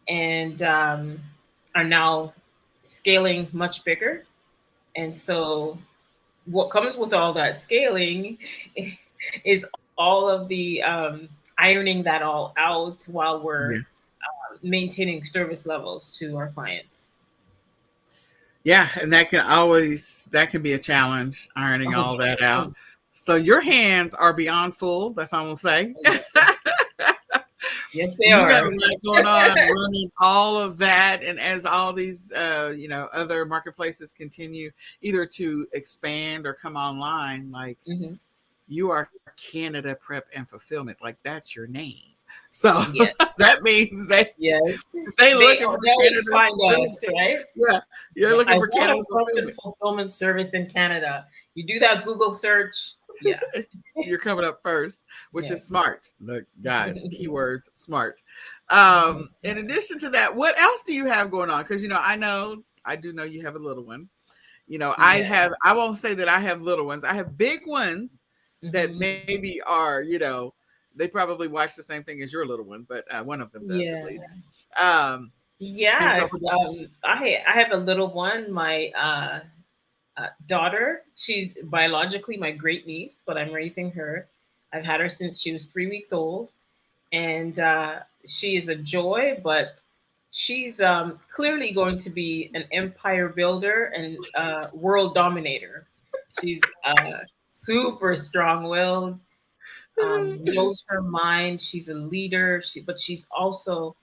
and are now scaling much bigger. And so what comes with all that scaling is all of the ironing that all out while we're maintaining service levels to our clients. Yeah, and that can be a challenge, ironing all that out. So your hands are beyond full. That's all I'm gonna say. Yes, they you are. got a lot going on, running all of that, and as all these other marketplaces continue either to expand or come online, like you are Canada Prep and Fulfillment, like that's your name. So Yes. that means Yes. they They looking for always Canada. find us, right? Yeah, you're I looking for want Canada a permanent fulfillment. fulfillment service in Canada. You do that Google search. Yeah. You're coming up first, which Yeah. is smart. Look, guys, keywords smart. Mhm. In addition to that, what else do you have going on? Because I do know you have a little one. Yeah. I won't say that I have little ones. I have big ones that Mhm. maybe are, they probably watch the same thing as your little one, but one of them does at Yeah. least. And Yeah. so, I have a little one. My daughter. She's biologically my great niece, but I'm raising her. I've had her since she was 3 weeks old, and she is a joy. But she's clearly going to be an empire builder and world dominator. She's super strong-willed, knows her mind. She's a leader, but she's also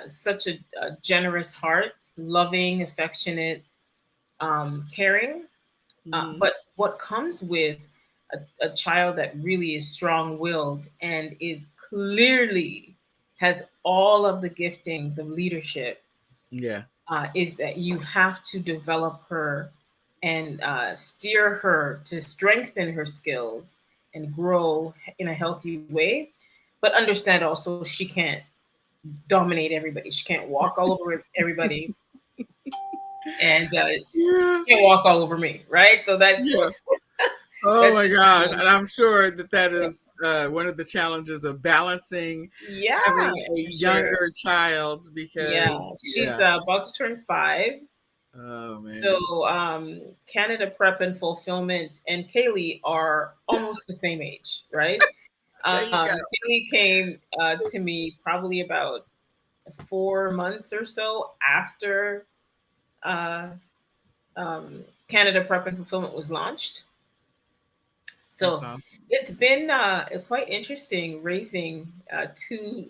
such a generous heart, loving, affectionate, caring. mhm, But what comes with a child that really is strong willed and is clearly has all of the giftings of leadership yeah, is that you have to develop her and steer her to strengthen her skills and grow in a healthy way. But understand also she can't dominate everybody. She can't walk all over everybody, and yeah, she can't walk all over me, right? So yeah. Oh that's my gosh. um, And I'm sure that is one of the challenges of balancing yeah, having a for sure. younger child Yeah, because, she's yeah. about to turn 5. Oh man. So Canada Prep and Fulfillment and Kaylee are almost the same age, right? There you go. Kaylee came to me probably about 4 months or so after uh, Canada Prep and Fulfillment was launched. That's So awesome. it's been quite interesting raising two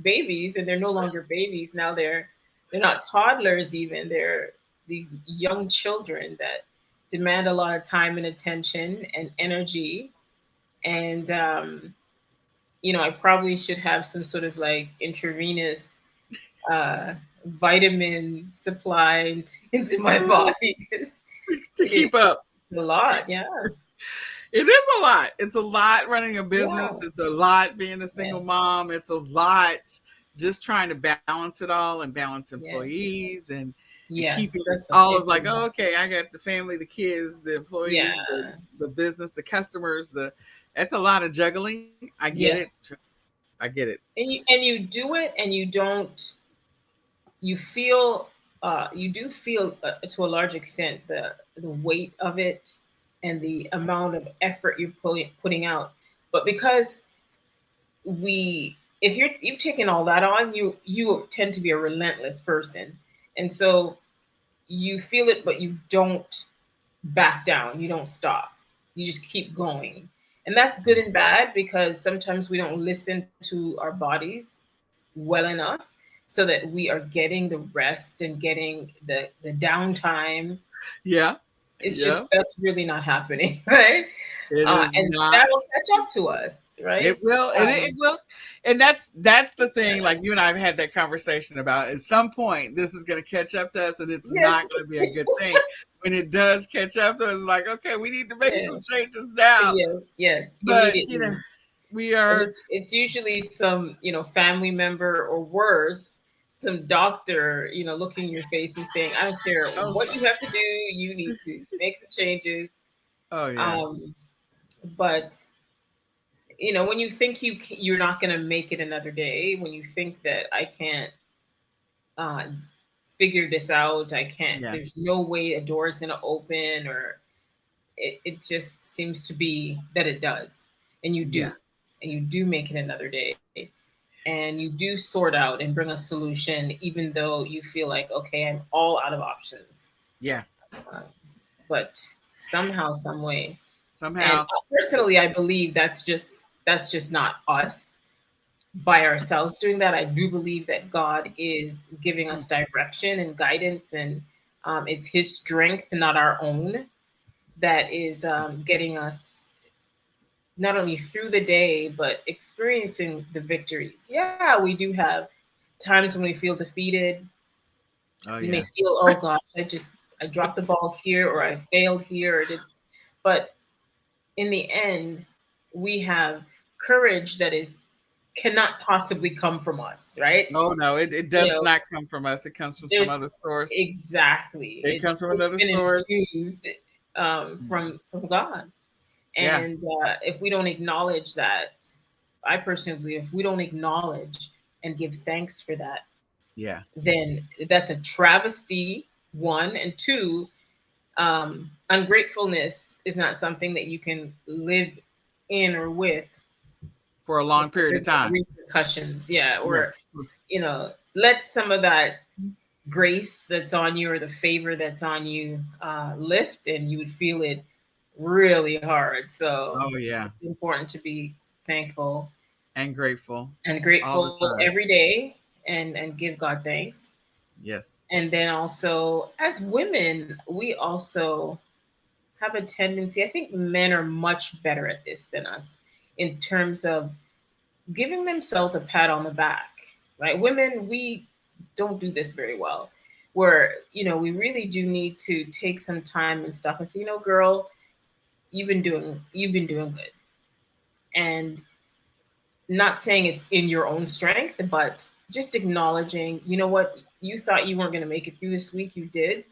babies, and they're no longer babies now. They're not toddlers even. They're these young children that demand a lot of time and attention and energy. And I probably should have some sort of like intravenous uh, vitamin supply into my body because To it's keep up. a lot. Yeah, It is a lot. It's a lot running a business. yeah, It's a lot being a yeah, single mom. It's a lot just trying to balance it all and balance yeah. employees and Yes, keeping that's a all big of like, one. oh, okay, I got the family, the kids, the employees, Yeah. the business, the customers, that's a lot of juggling. I get it. Yes. I get it. And you do it and you don't you feel you do feel to a large extent the weight of it and the amount of effort you're putting out. But because if you've taken all that on, you tend to be a relentless person. And so you feel it but you don't back down. You don't stop. You just keep going. And that's good and bad because sometimes we don't listen to our bodies well enough so that we are getting the rest and getting the downtime. Yeah. It's just Yeah. that's really not happening, right? It is And that not. will catch up to us, It right? will, and it will, and that's the thing. Like you and I have had that conversation about. At some point, this is going to catch up to us, and it's Yes, not going to be a good thing. When it does catch up to us, like okay, we need to make yes, some changes now. yes, yes, But immediately. we And are. it's usually some family member or worse, some doctor looking in your face and saying, I don't care Oh, what you have to do, you need to make some changes. oh yeah, um but when you think you're not going to make it another day, when you think that I can't uh figure this out, I can't, yeah, there's no way a door is going to open, or it just seems to be that it does, and you yeah, do, and you do make it another day, and you do sort out and bring a solution even though you feel like, okay, I'm all out of options. yeah. uh, but somehow, some way, and Somehow, personally I believe that's just not us by ourselves doing that. I do believe that God is giving us direction and guidance, and it's his strength, not our own, that is getting us not only through the day, but experiencing the victories. Yeah, we do have times when we feel defeated. Oh We may yeah. feel, oh gosh, I dropped the ball here, or I failed here, but in the end, we have courage that is cannot possibly come from us, right? Oh no, it You does know, not come from us. It comes from some there's other source. exactly It comes from it's another been source. infused from God. Yeah. And if we don't acknowledge that, I personally believe if we don't acknowledge and give thanks for that, Yeah. then that's a travesty, one. And two, ungratefulness is not something that you can live in or with For a long period of time. repercussions. Yeah. Yeah. Or, let some of that grace that's on you or the favor that's on you lift, and you would feel it really hard. So Oh yeah. it's important to be thankful And grateful and all the grateful time. every day, and give God thanks. Yes. And then also, as women, we also have a tendency, I think men are much better at this than us, in terms of giving themselves a pat on the back, right? Women, we don't do this very well, where, we really do need to take some time and stop and say, girl, you've been doing good. And not saying it in your own strength, but just acknowledging, you know what, you thought you weren't going to make it through this week, you did.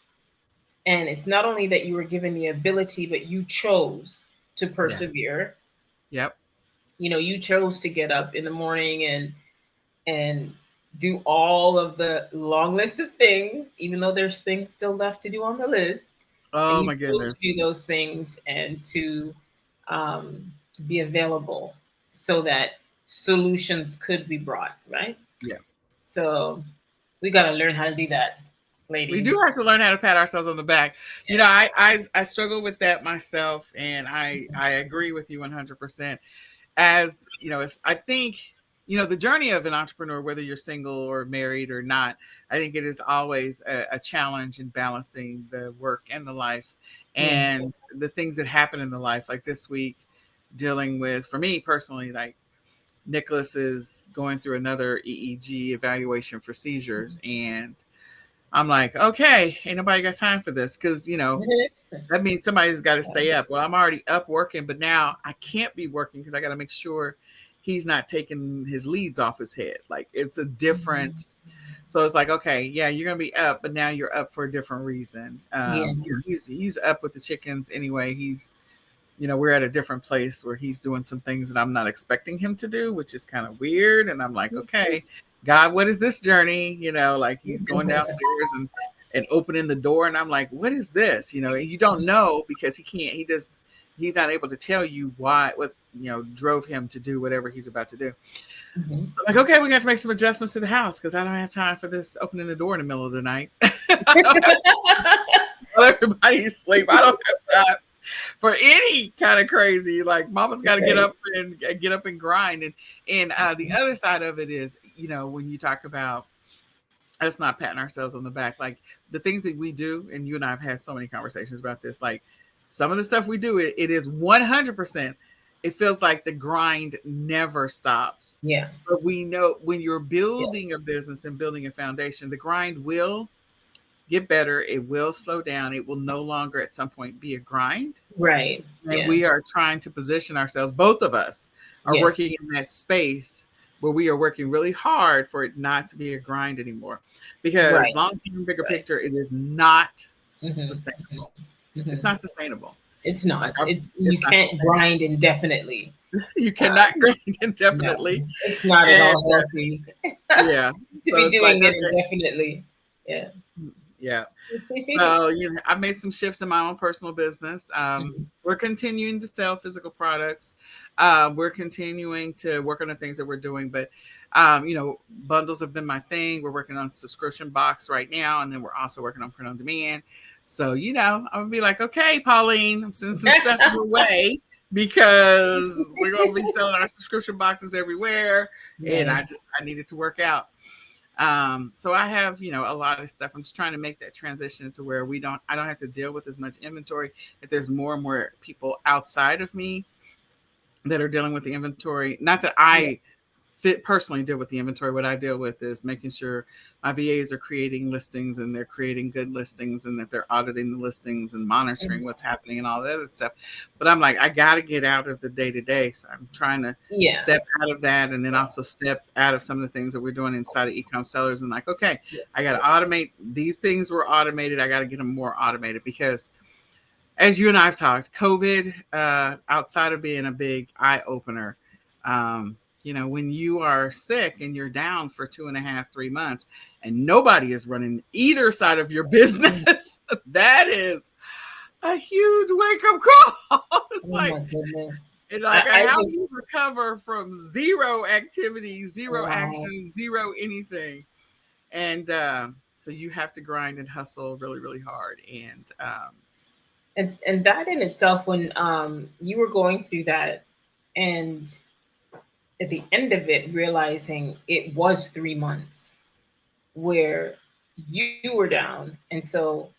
And it's not only that you were given the ability, but you chose to Yeah. persevere. Yep. You chose to get up in the morning and do all of the long list of things, even though there's things still left to do on the list. And Oh you my chose to goodness. do those things and to be available so that solutions could be brought, right? Yeah. So we got to learn how to do that, We ladies. do have to learn how to pat ourselves on the back. You know, Yeah. I struggle with that myself, and I agree with you 100%. As you know, I think, the journey of an entrepreneur, whether you're single or married or not, I think it is always a challenge in balancing the work and the life, Yeah. and the things that happen in the life. Like this week, dealing with, for me personally, like Nicholas is going through another EEG evaluation for seizures, and I'm like, okay, ain't nobody got time for this, because that means somebody's got to stay up. Well, I'm already up working, but now I can't be working because I got to make sure he's not taking his leads off his head. Like, it's a different. So it's like, okay, yeah, you're gonna be up, but now you're up for a different reason. Yeah. He's up with the chickens anyway. We're at a different place where he's doing some things that I'm not expecting him to do, which is kind of weird. And I'm like, okay, God, what is this journey? Like he's going downstairs and opening the door. And I'm like, what is this? And you don't know, because he's not able to tell you what drove him to do whatever he's about to do. Mhm. I'm like, okay, we got to make some adjustments to the house, because I don't have time for this opening the door in the middle of the night. Everybody's asleep. I don't have time for any kind of crazy. Like, mama's got to get up and grind. And the other side of it is, when you talk about us not patting ourselves on the back, like the things that we do, and you and I have had so many conversations about this, like some of the stuff we do, it is 100%. It feels like the grind never stops. Yeah. But we know when you're Yeah. building a business and building a foundation, the grind will get better. It will slow down. It will no longer at some point be a grind. Right. And Yeah. we are trying to position ourselves. Both of us are Yes. working in that space where we are working really hard for it not to be a grind anymore. Because Right. long-term, bigger Right. picture, it is not Mhm. sustainable. Mhm. It's not sustainable. It's not. Like, You it's not can't sustainable. grind indefinitely. You cannot grind No, indefinitely. it's not at And all healthy yeah, to so be it's like, doing it okay, indefinitely. Yeah. yeah. So I've made some shifts in my own personal business. We're continuing to sell physical products. We're continuing to work on the things that we're doing, but bundles have been my thing. We're working on subscription box right now, and then we're also working on print on demand. So I'm gonna be like, okay, Pauline, I'm sending some stuff your way, because we're gonna be selling our subscription boxes everywhere, and I Nice. needed to work out. So I have, a lot of stuff. I'm just trying to make that transition to where I don't have to deal with as much inventory. If there's more and more people outside of me that are dealing with the inventory. Not that I personally deal with the inventory. What I deal with is making sure my VAs are creating listings and they're creating good listings and that they're auditing the listings and monitoring what's happening and all that other stuff. But I'm like, I got to get out of the day to day. So I'm trying to step out of that and then also step out of some of the things that we're doing inside of eCom sellers and like, okay, I got to automate. These things were automated. I got to get them more automated because as you and I have talked, COVID, outside of being a big eye opener, when you are sick and you're down for 2.5, 3 months and nobody is running either side of your business, that is a huge wake up call. It's my goodness. How do you recover from zero activity, zero action, zero anything? And so you have to grind and hustle really, really hard. And that in itself, when you were going through that and at the end of it, realizing it was 3 months where you were down. And so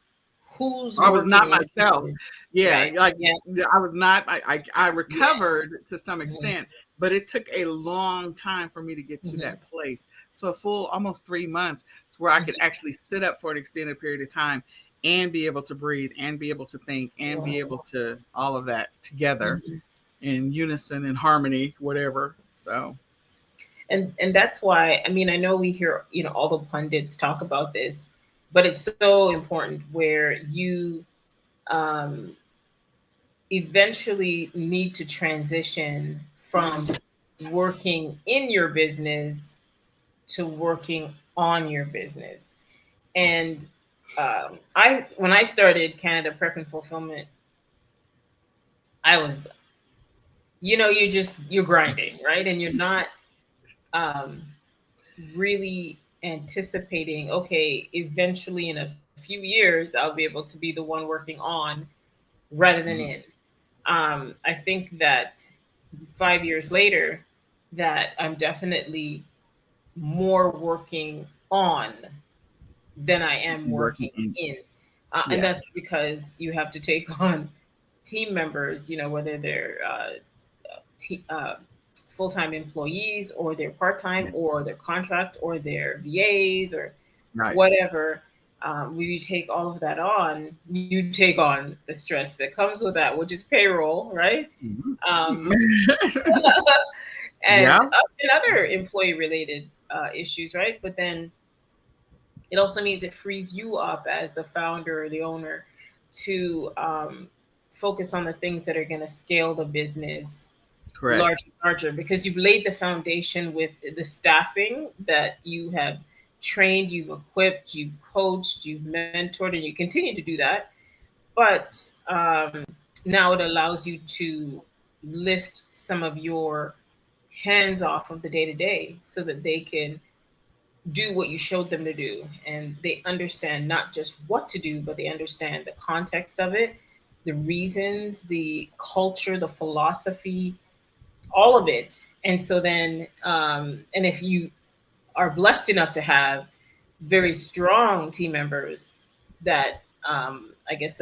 I was not myself. I was not, I recovered to some extent, but it took a long time for me to get to that place. So a full almost 3 months where I could actually sit up for an extended period of time and be able to breathe and be able to think and be able to all of that together in unison and harmony, whatever. So, and that's why, I mean, I know we hear, all the pundits talk about this, but it's so important where you eventually need to transition from working in your business to working on your business. And when I started Canada Prep and Fulfillment, I was, you're grinding, right? And you're not really anticipating, okay, eventually in a few years, I'll be able to be the one working on rather than in. I think that 5 years later, that I'm definitely more working on than I am working in. And that's because you have to take on team members, whether they're full-time employees or they're part-time or they're contract or they're VAs or whatever. When you take all of that on, you take on the stress that comes with that, which is payroll, right? And other employee-related issues, right? But then it also means it frees you up as the founder or the owner to focus on the things that are going to scale the business larger, because you've laid the foundation with the staffing that you have trained, you've equipped, you've coached, you've mentored, and you continue to do that. But now it allows you to lift some of your hands off of the day-to-day so that they can do what you showed them to do. And they understand not just what to do, but they understand the context of it, the reasons, the culture, the philosophy, all of it. And so then, and if you are blessed enough to have very strong team members that I guess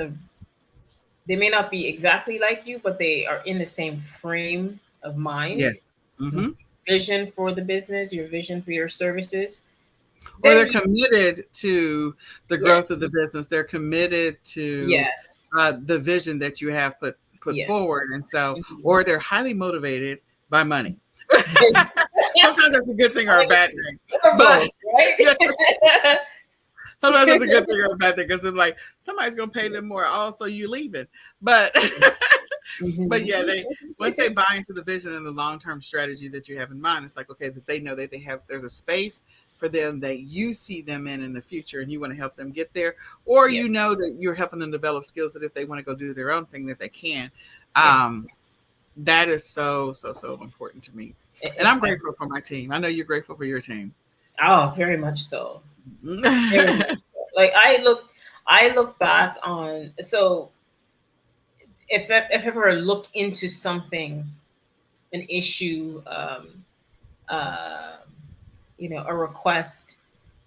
they may not be exactly like you, but they are in the same frame of mind. Yes. Vision for the business, your vision for your services. Or they're committed to the growth of the business. They're committed to the vision that you have put forward. And so, or they're highly motivated by money. Sometimes that's a good thing or a bad thing. But sometimes it's a good thing or a bad thing because they're like, somebody's going to pay them more. Also, you leaving. But but yeah, once they buy into the vision and the long-term strategy that you have in mind, it's like, okay, that they know that there's a space for them that you see them in the future and you want to help them get there, or you know that you're helping them develop skills that if they want to go do their own thing that they can. That is so important to me. And I'm grateful for my team. I know you're grateful for your team. Oh, very much so. Very much so. Like I look back on, so if I ever look into something, an issue, a request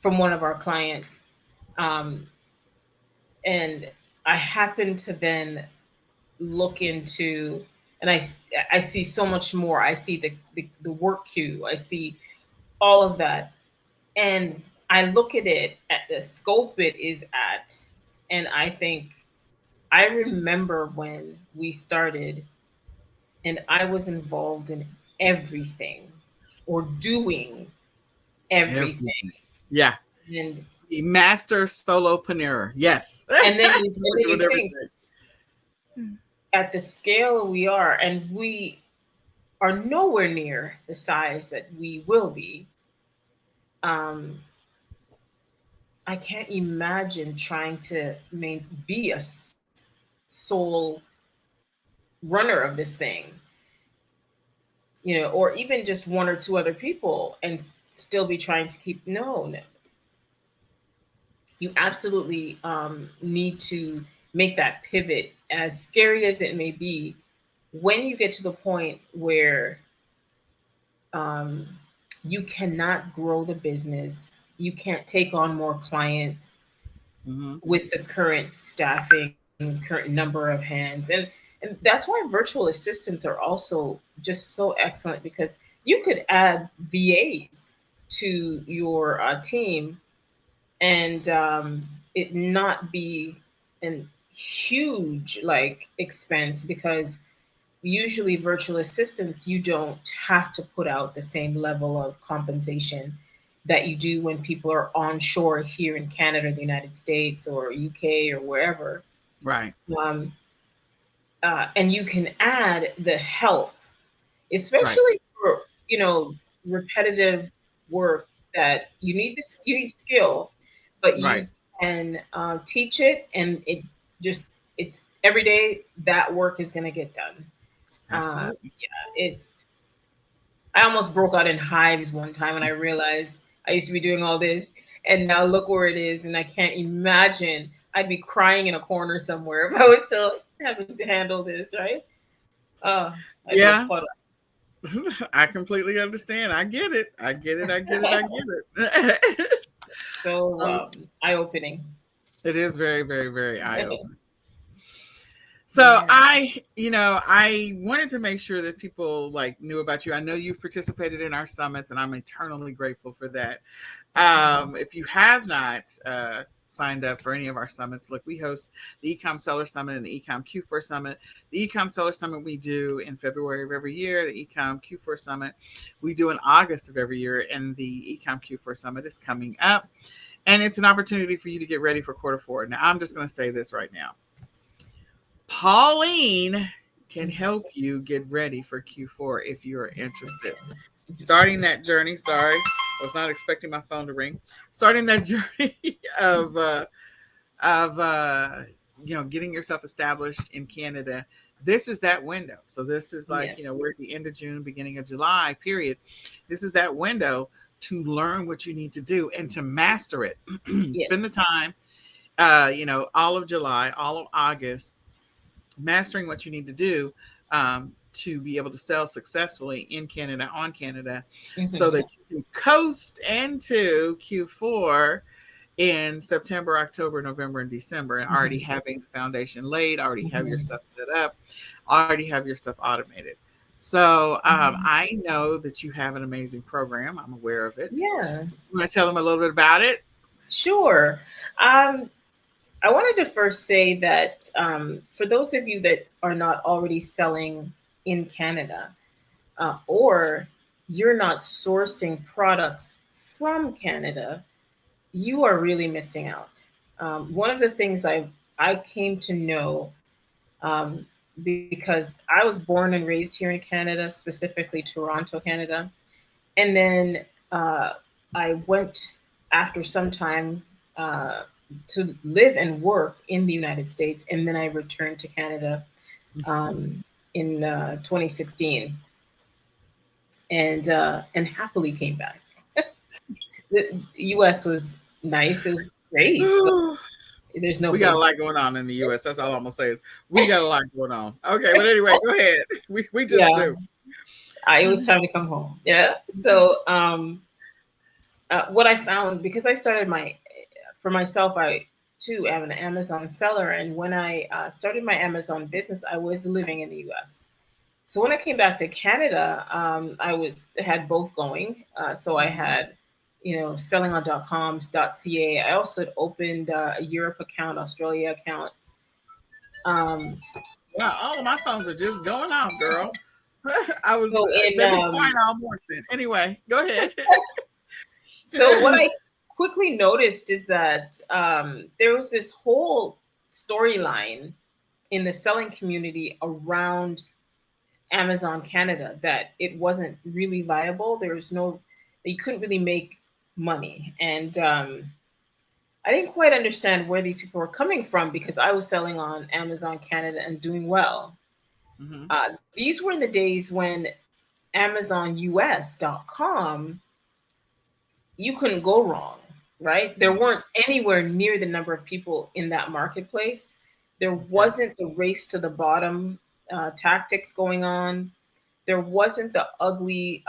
from one of our clients, and I happen to then look into and I see so much more. I see the work queue. I see all of that, and I look at it at the scope it is at, and I think I remember when we started, and I was involved in everything or doing everything, Everything. Yeah. and The master solopreneur. Yes. and then you, and We're then doing you think everything. at the scale we are, and we are nowhere near the size that we will be. Um, I can't imagine trying to be a sole runner of this thing, or even just one or two other people, and still be trying to keep. No, no. You absolutely need to make that pivot, as scary as it may be. When you get to the point where um, you cannot grow the business, you can't take on more clients Mm-hmm. with the current staffing, current number of hands. And that's why virtual assistants are also just so excellent, because you could add VAs to your team, and it not be an huge like expense, because usually virtual assistants, you don't have to put out the same level of compensation that you do when people are onshore here in Canada, the United States, or UK, or wherever. Right. Um, and you can add the help, Right. especially for repetitive work that you need skill, but Right. you can teach it, and it's every day that work is going to get done. Absolutely. It's I almost broke out in hives one time when I realized I used to be doing all this, and now look where it is, and I can't imagine I'd be crying in a corner somewhere if I was still having to handle this, right? Oh, I'd be a Yeah. puddle. I completely understand. I get it. I get it. I get it. I get it. So Um, eye opening. it is very, very, very eye opening. So Yeah. I wanted to make sure that people like knew about you. I know you've participated in our summits, and I'm eternally grateful for that. If you have not signed up for any of our summits, look, we host the eCom Seller Summit and the eCom Q4 Summit. The eCom Seller Summit we do in February of every year. The eCom Q4 Summit we do in August of every year, and the eCom Q4 Summit is coming up. And it's an opportunity for you to get ready for quarter four. Now, I'm just going to say this right now. Pauline can help you get ready for Q4 if you're interested. Starting that journey, sorry, I was not expecting my phone to ring. Starting that journey of getting yourself established in Canada. This is that window. So this is like, Yes. we're at the end of June, beginning of July period. This is that window to learn what you need to do and to master it. Yes. Spend the time, all of July, all of August, mastering what you need to do to be able to sell successfully in Canada, on Canada, so that you can coast into Q4 in September, October, November, and December, and already having the foundation laid, already have your stuff set up, already have your stuff automated. So I know that you have an amazing program. I'm aware of it. Yeah. You want to tell them a little bit about it? Sure. I wanted to first say that for those of you that are not already selling in Canada, or you're not sourcing products from Canada, you are really missing out. One of the things I came to know, because I was born and raised here in Canada, specifically Toronto, Canada, and then I went after some time to live and work in the United States, and then I returned to Canada in 2016, and happily came back. The U.S. was nice; it was great. But there's no We got place. a lot going on in the U.S. That's all I'm gonna say is we got a lot going on. Okay, but anyway, go ahead. We just Yeah, do. it was time to come home. Yeah. So what I found, because I started for myself, I too am an Amazon seller, and when I started my Amazon business, I was living in the U.S. So when I came back to Canada, I had both going. So I had, selling on .com, .ca. I also had opened a Europe account, Australia account. Wow, all of my phones are just going off, girl. So they've been quiet all morning. Anyway, go ahead. So what I quickly noticed is that there was this whole storyline in the selling community around Amazon Canada that it wasn't really viable. You couldn't really make money. And I didn't quite understand where these people were coming from because I was selling on Amazon Canada and doing well. Mm-hmm. These were the days when AmazonUS.com, you couldn't go wrong, right? There weren't anywhere near the number of people in that marketplace. There wasn't the race to the bottom tactics going on. There wasn't the ugly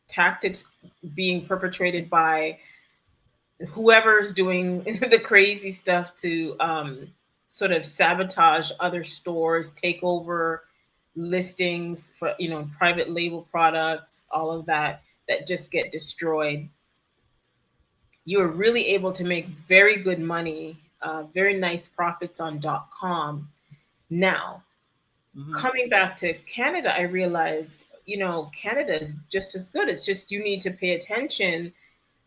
tactics being perpetrated by whoever's doing the crazy stuff to sort of sabotage other stores, take over listings for private label products, all of that just get destroyed. You are really able to make very good money, very nice profits on .com. Now, coming back to Canada, I realized, Canada is just as good. It's just you need to pay attention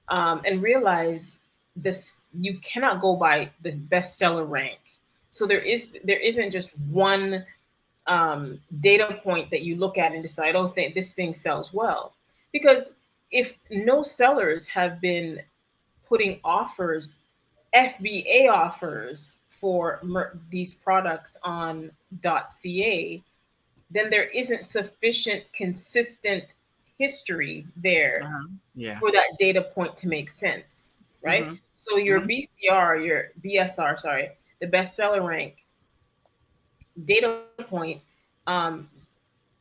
and realize this. You cannot go by this bestseller rank. So there isn't just one data point that you look at and decide, oh, this thing sells well. Because if no sellers have been putting offers, FBA offers for these products on .ca, then there isn't sufficient consistent history there for that data point to make sense, right? So your BCR, your BSR, sorry, the bestseller rank data point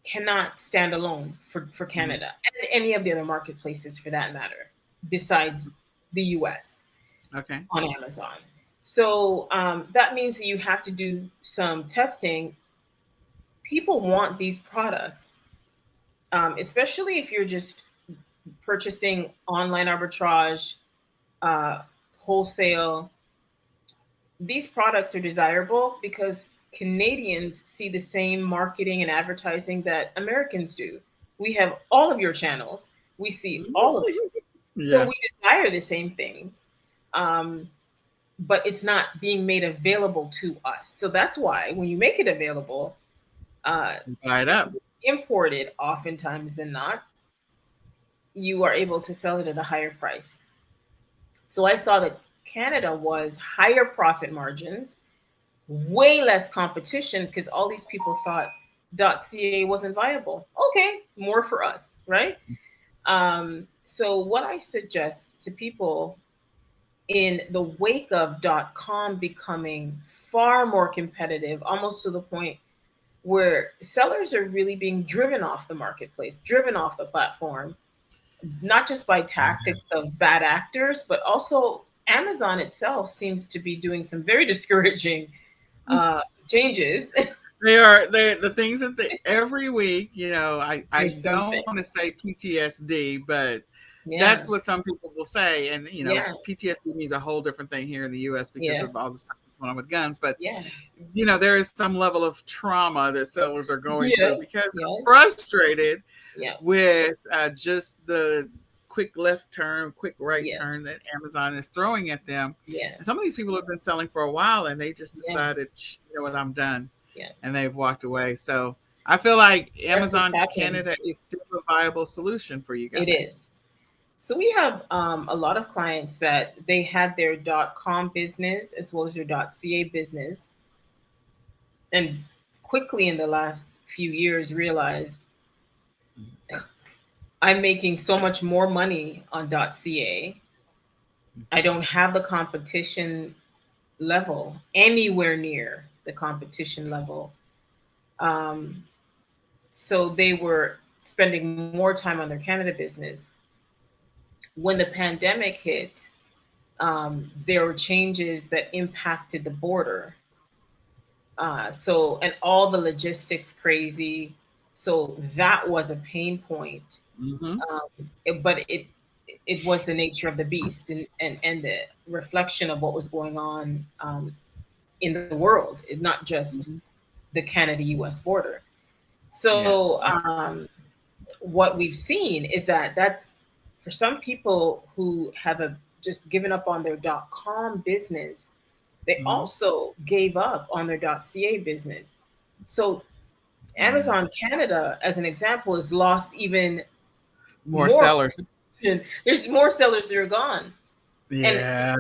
cannot stand alone for Canada and any of the other marketplaces for that matter, besides the US on Amazon. So that means that you have to do some testing. People want these products, especially if you're just purchasing online arbitrage, wholesale. These products are desirable because Canadians see the same marketing and advertising that Americans do. We have all of your channels. We see all of it. So we desire the same things. But it's not being made available to us. So that's why when you make it available, buy it up. Imported oftentimes than not, you are able to sell it at a higher price. So I saw that Canada was higher profit margins, way less competition because all these people thought .ca wasn't viable. Okay, more for us, right? So what I suggest to people in the wake of .com becoming far more competitive, almost to the point where sellers are really being driven off the marketplace, driven off the platform, not just by tactics of bad actors, but also Amazon itself seems to be doing some very discouraging changes. They're the things that every week, I don't want to say PTSD, but that's what some people will say. And, PTSD means a whole different thing here in the US because of all the stuff that's going on with guns. But, there is some level of trauma that sellers are going through because they're frustrated with just the quick left turn, quick right turn that Amazon is throwing at them. And some of these people have been selling for a while and they just decided, you know what, I'm done. And they've walked away. So I feel like Amazon Canada is still a viable solution for you guys. It is. So we have a lot of clients that they had their .com business as well as their .ca business, and quickly in the last few years realized I'm making so much more money on .ca. I don't have the competition level anywhere near the competition level. So they were spending more time on their Canada business. When the pandemic hit, there were changes that impacted the border. So, and all the logistics crazy. So that was a pain point. Mm-hmm. But it was the nature of the beast, and the reflection of what was going on in the world, not just Mm-hmm. the Canada-U.S. border. Yeah. So what we've seen is that that's for some people who have just given up on their .com business. They Mm-hmm. also gave up on their .ca business. So Yeah. Amazon Canada, as an example, has lost even More more. sellers. There's more sellers that are gone. And Yeah.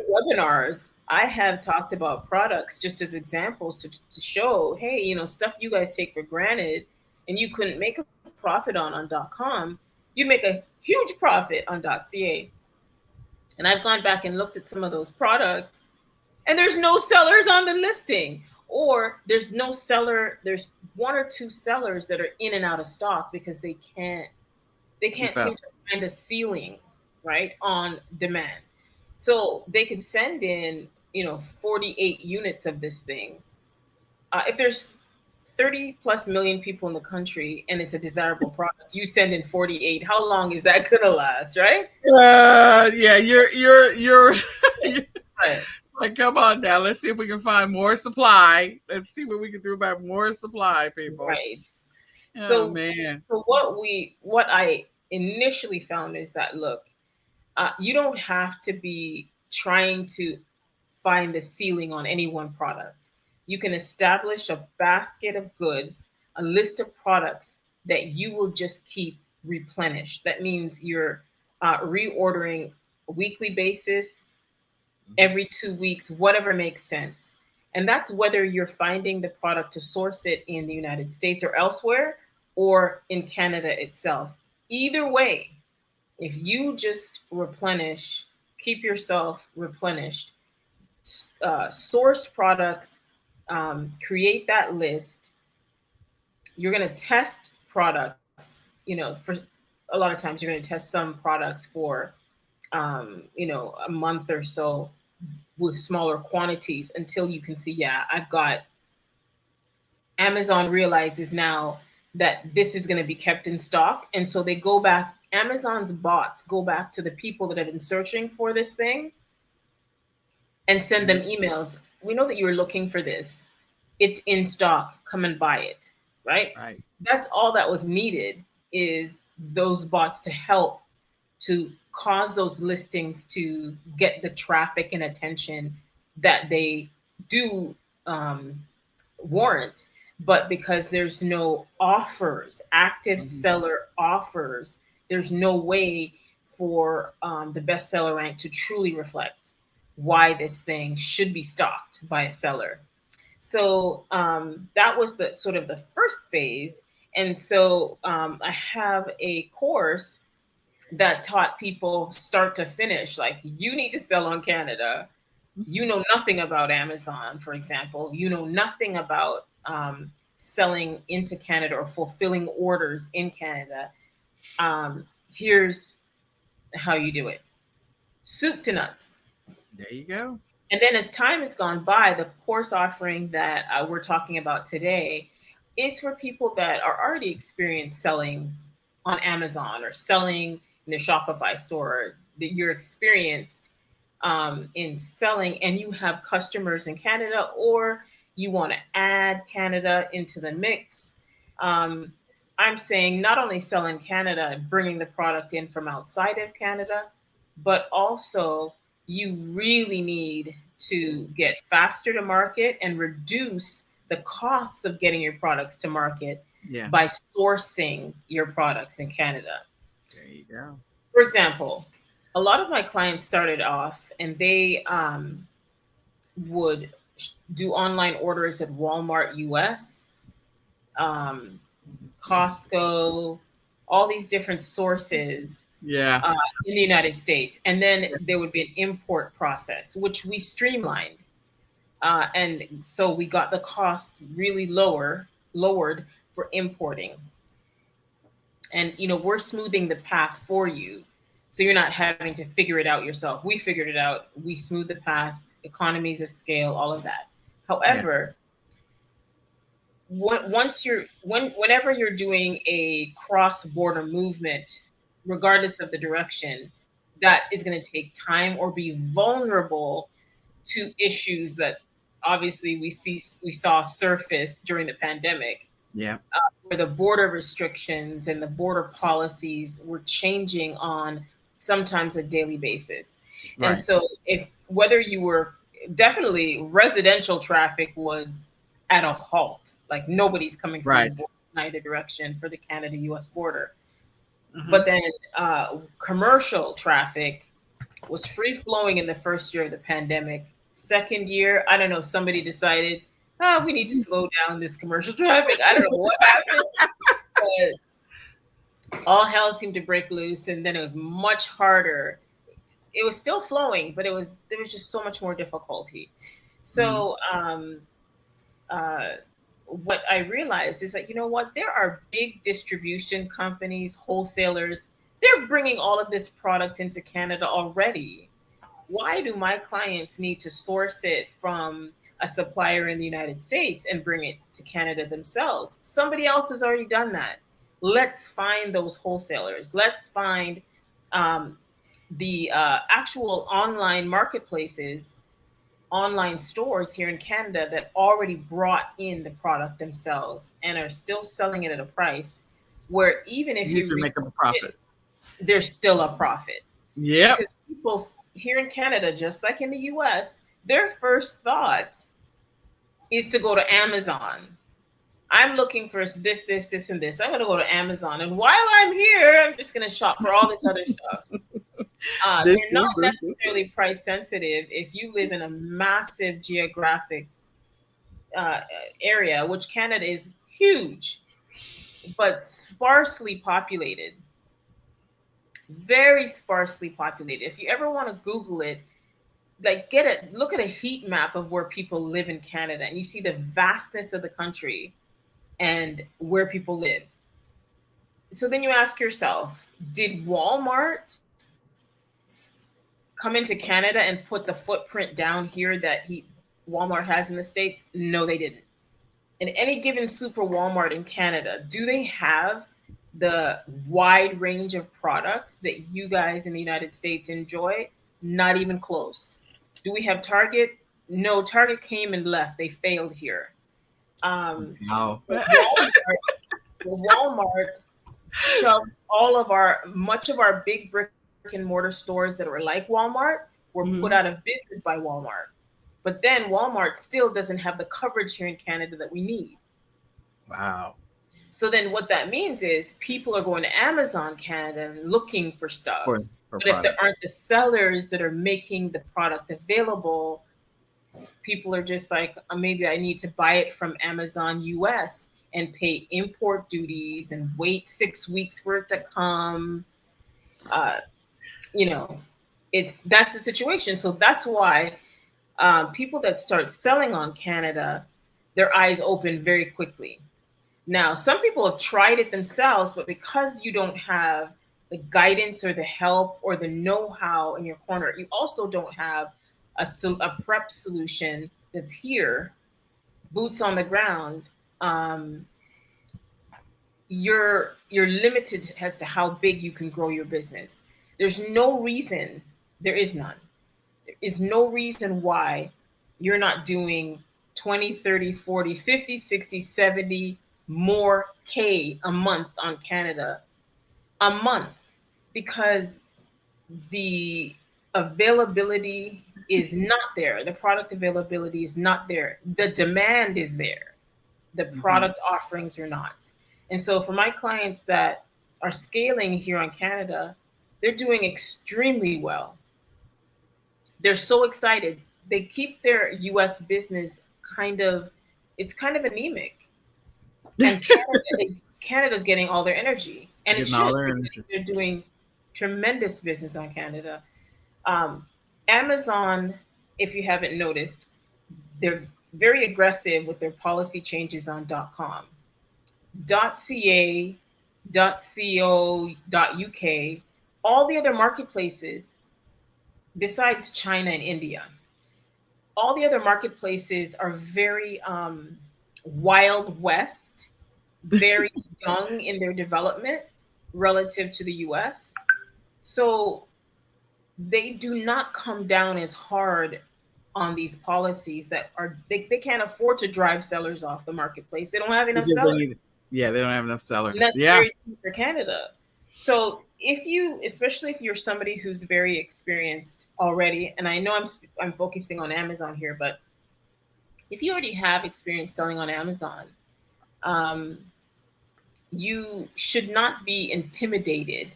webinars, I have talked about products just as examples to show, hey, stuff you guys take for granted and you couldn't make a profit on .com, you make a huge profit on .ca. And I've gone back and looked at some of those products, and there's no sellers on the listing, or there's no seller. There's one or two sellers that are in and out of stock because they can't Keep seem up. to find the ceiling, right, on demand. So they can send in 48 units of this thing. If there's 30 plus million people in the country and it's a desirable product, you send in 48. How long is that gonna last, right? Yeah, you're Right. it's like, come on now. Let's see if we can find more supply. Let's see what we can do about more supply, people. Right. Oh So, man. so what I initially found is that, look, you don't have to be trying to find the ceiling on any one product. You can establish a basket of goods, a list of products that you will just keep replenished. That means you're reordering a weekly basis, every 2 weeks, whatever makes sense. And that's whether you're finding the product to source it in the United States or elsewhere, or in Canada itself. Either way, if you just replenish, keep yourself replenished, source products, create that list. You're going to test products. For a lot of times, you're going to test some products for, a month or so with smaller quantities until you can see, yeah, I've got. Amazon realizes now that this is going to be kept in stock. And so they go back, Amazon's bots go back to the people that have been searching for this thing and send them emails. We know that you were looking for this. It's in stock. Come and buy it. Right? Right. That's all that was needed, is those bots to help to cause those listings to get the traffic and attention that they do warrant. But because there's no offers, active seller offers, there's no way for the bestseller rank to truly reflect why this thing should be stocked by a seller. So that was the sort of the first phase. And so I have a course that taught people start to finish, like, you need to sell on Canada. You know nothing about Amazon, for example. You know nothing about selling into Canada or fulfilling orders in Canada. Here's how you do it. Soup to nuts. There you go. And then as time has gone by, the course offering that we're talking about today is for people that are already experienced selling on Amazon or selling in the Shopify store, that you're experienced in selling and you have customers in Canada, or you want to add Canada into the mix. I'm saying not only sell in Canada, bringing the product in from outside of Canada, but also you really need to get faster to market and reduce the costs of getting your products to market by sourcing your products in Canada. There you go. For example, a lot of my clients started off and they would do online orders at Walmart US, Costco, all these different sources in the United States. And then there would be an import process, which we streamlined. And so we got the cost really lowered for importing. And, we're smoothing the path for you. So you're not having to figure it out yourself. We figured it out. We smoothed the path, economies of scale, all of that. However, whenever you're doing a cross-border movement, regardless of the direction, that is going to take time or be vulnerable to issues that obviously we saw surface during the pandemic, Yeah. where the border restrictions and the border policies were changing on sometimes a daily basis. And Right. so if whether you were definitely residential traffic was at a halt, like nobody's coming from the Right. border in either direction for the Canada-US border. Mhm. But then commercial traffic was free flowing in the first year of the pandemic. Second year, I don't know, somebody decided, we need to slow down this commercial traffic. I don't know what happened, but all hell seemed to break loose, and then it was much harder. It was still flowing, but there was just so much more difficulty. So what I realized is that, you know what, there are big distribution companies, wholesalers, they're bringing all of this product into Canada already. Why do my clients need to source it from a supplier in the United States and bring it to Canada themselves? Somebody else has already done that. Let's find those wholesalers. Let's find the actual online marketplaces, online stores here in Canada that already brought in the product themselves and are still selling it at a price where even if You you can make a resell profit. it, there's still a profit. Yep. Because people here in Canada, just like in the US, their first thought is to go to Amazon. I'm looking for this, and this. I'm going to go to Amazon. And while I'm here, I'm just going to shop for all this other stuff. They're not necessarily price sensitive if you live in a massive geographic area, which Canada is huge, but sparsely populated. Very sparsely populated. If you ever want to Google it, like look at a heat map of where people live in Canada, and you see the vastness of the country and where people live. So then you ask yourself, did Walmart come into Canada and put the footprint down here that Walmart has in the States? No, they didn't. In any given super Walmart in Canada, do they have the wide range of products that you guys in the United States enjoy? Not even close. Do we have Target? No, Target came and left. They failed here. Wow. Walmart shoved much of our big brick and mortar stores that were like Walmart were put out of business by Walmart. But then Walmart still doesn't have the coverage here in Canada that we need. Wow. So then what that means is people are going to Amazon Canada and looking for stuff. For but product. if there aren't the sellers that are making the product available, people are just like, maybe I need to buy it from Amazon US and pay import duties and wait 6 weeks for it to come. That's the situation. So that's why people that start selling on Canada, their eyes open very quickly. Now, some people have tried it themselves, but because you don't have the guidance or the help or the know-how in your corner, you also don't have a prep solution that's here, boots on the ground. You're limited as to how big you can grow your business. There's no reason, there is none. There is no reason why you're not doing 20, 30, 40, 50, 60, 70 more K a month on Canada a month, because the availability is not there. The product availability is not there. The demand is there. The product offerings are not. And so for my clients that are scaling here on Canada, they're doing extremely well. They're so excited. They keep their US business it's kind of anemic. And Canada's getting all their energy. And it should. They're doing tremendous business on Canada. Amazon, if you haven't noticed, they're very aggressive with their policy changes on .com. .ca, .co, .uk, all the other marketplaces, besides China and India, all the other marketplaces are very Wild West, very young in their development relative to the US. So they do not come down as hard on these policies that are they can't afford to drive sellers off the marketplace. They don't have enough Because sellers. they don't have enough sellers. And that's Yeah. very true for Canada. So if you, especially if you're somebody who's very experienced already, and I know I'm focusing on Amazon here, but if you already have experience selling on Amazon, you should not be intimidated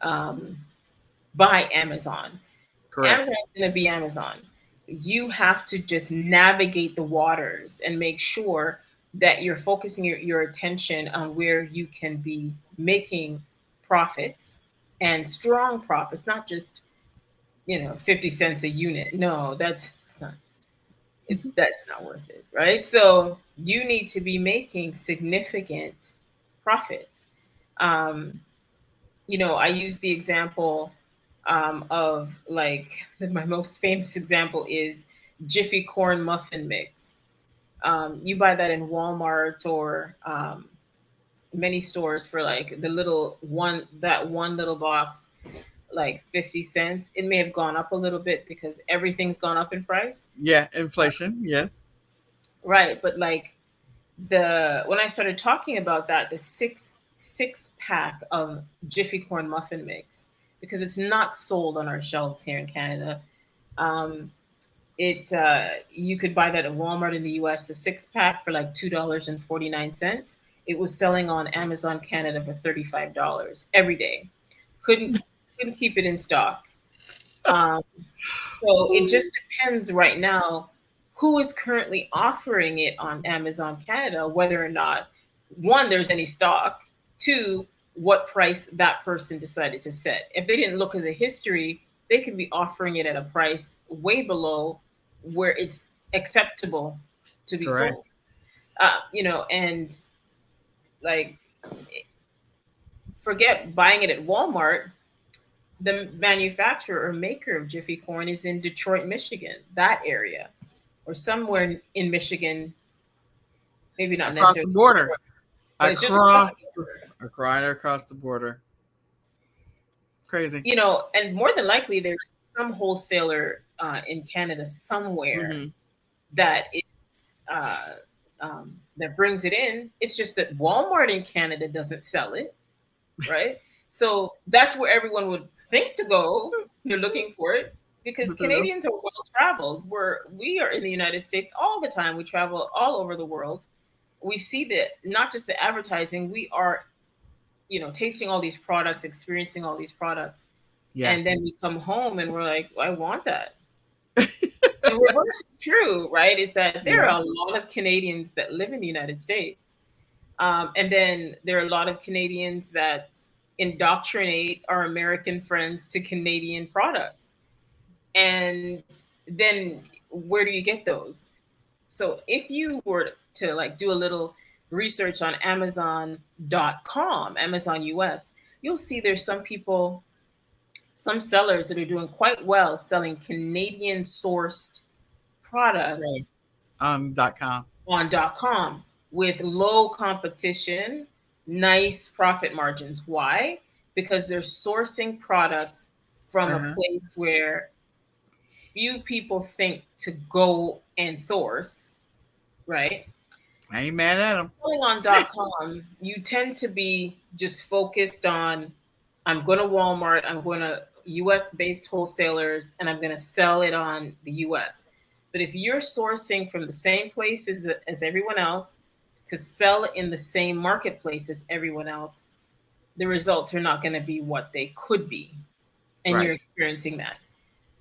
by Amazon. Correct. Amazon is going to be Amazon. You have to just navigate the waters and make sure that you're focusing your attention on where you can be making profits and strong profits, not just 50 cents a unit. No, that's not worth it, right? So you need to be making significant profits. I use the example of, like, my most famous example is Jiffy Corn Muffin Mix. You buy that in Walmart or many stores for like the one little box, like 50 cents. It may have gone up a little bit because everything's gone up in price. Yeah, inflation, yes. Right, but like when I started talking about that, the six pack of Jiffy Corn Muffin Mix, because it's not sold on our shelves here in Canada. You could buy that at Walmart in the US, the 6-pack for like $2.49. It was selling on Amazon Canada for $35 every day. Couldn't keep it in stock. So it just depends right now who is currently offering it on Amazon Canada, whether or not, one, there's any stock, two, what price that person decided to set. If they didn't look at the history, they could be offering it at a price way below where it's acceptable to be Correct. sold. And like, forget buying it at Walmart. The manufacturer or maker of Jiffy Corn is in Detroit, Michigan, that area, or somewhere in Michigan, maybe not across necessarily the border. but it's just across the border. Across the border. Crazy. And more than likely there's some wholesaler in Canada somewhere that is that brings it in. It's just that Walmart in Canada doesn't sell it, right? So that's where everyone would think to go. You're looking for it because Canadians are well traveled. We are in the United States all the time. We travel all over the world. We see that not just the advertising. We are, tasting all these products, experiencing all these products, and then we come home and we're like, I want that. The reverse is true, right? Is that there are a lot of Canadians that live in the United States, and then there are a lot of Canadians that indoctrinate our American friends to Canadian products. And then where do you get those? So if you were to like do a little research on Amazon.com, Amazon US, you'll see there's some sellers that are doing quite well selling Canadian sourced products on .com with low competition, nice profit margins. Why? Because they're sourcing products from a place where few people think to go and source, right? I ain't mad at them. Selling on .com, you tend to be just focused on, I'm going to Walmart, I'm going to US-based wholesalers, and I'm going to sell it on the US. But if you're sourcing from the same places as everyone else to sell in the same marketplace as everyone else, the results are not going to be what they could be. And you're experiencing that.